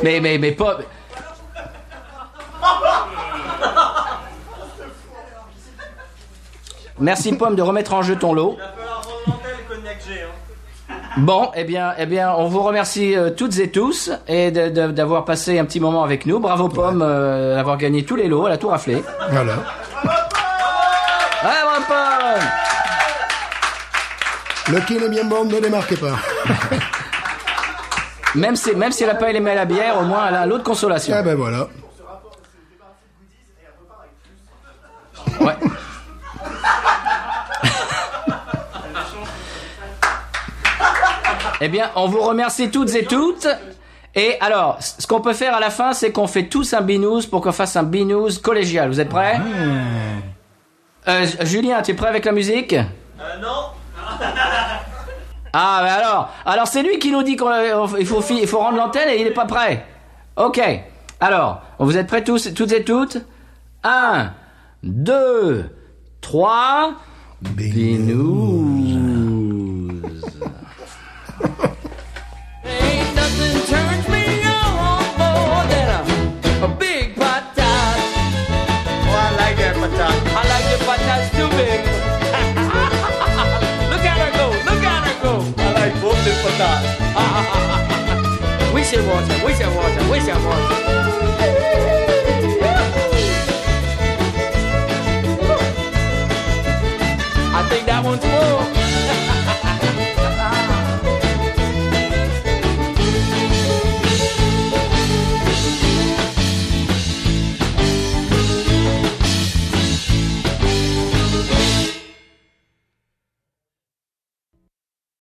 Mais pas... Merci Pomme de remettre en jeu ton lot. Il va falloir remonter le cognac G. Hein. Bon, eh bien, on vous remercie toutes et tous et d'avoir passé un petit moment avec nous. Bravo Pomme, d'avoir gagné tous les lots, elle a tout raflé. Voilà. Bravo Pomme. Le kin est bien bon, ne démarquez pas. Même si elle n'a pas aimé la bière, au moins elle a l'autre consolation. Ah ben voilà. Ouais. Eh bien, on vous remercie toutes et toutes. Et alors, ce qu'on peut faire à la fin, c'est qu'on fait tous un binous pour qu'on fasse un binous collégial. Vous êtes prêts? Julien, tu es prêt avec la musique? Non. Ah, ben alors c'est lui qui nous dit qu'il faut rendre l'antenne et il n'est pas prêt. Ok. Alors, vous êtes prêts tous, toutes et toutes? 1, 2, 3. Binous. Ain't nothing turns me on more than a big patat. Oh, I like that patat. I like the patats too big. Look at her go. I like both the patats. We should watch her.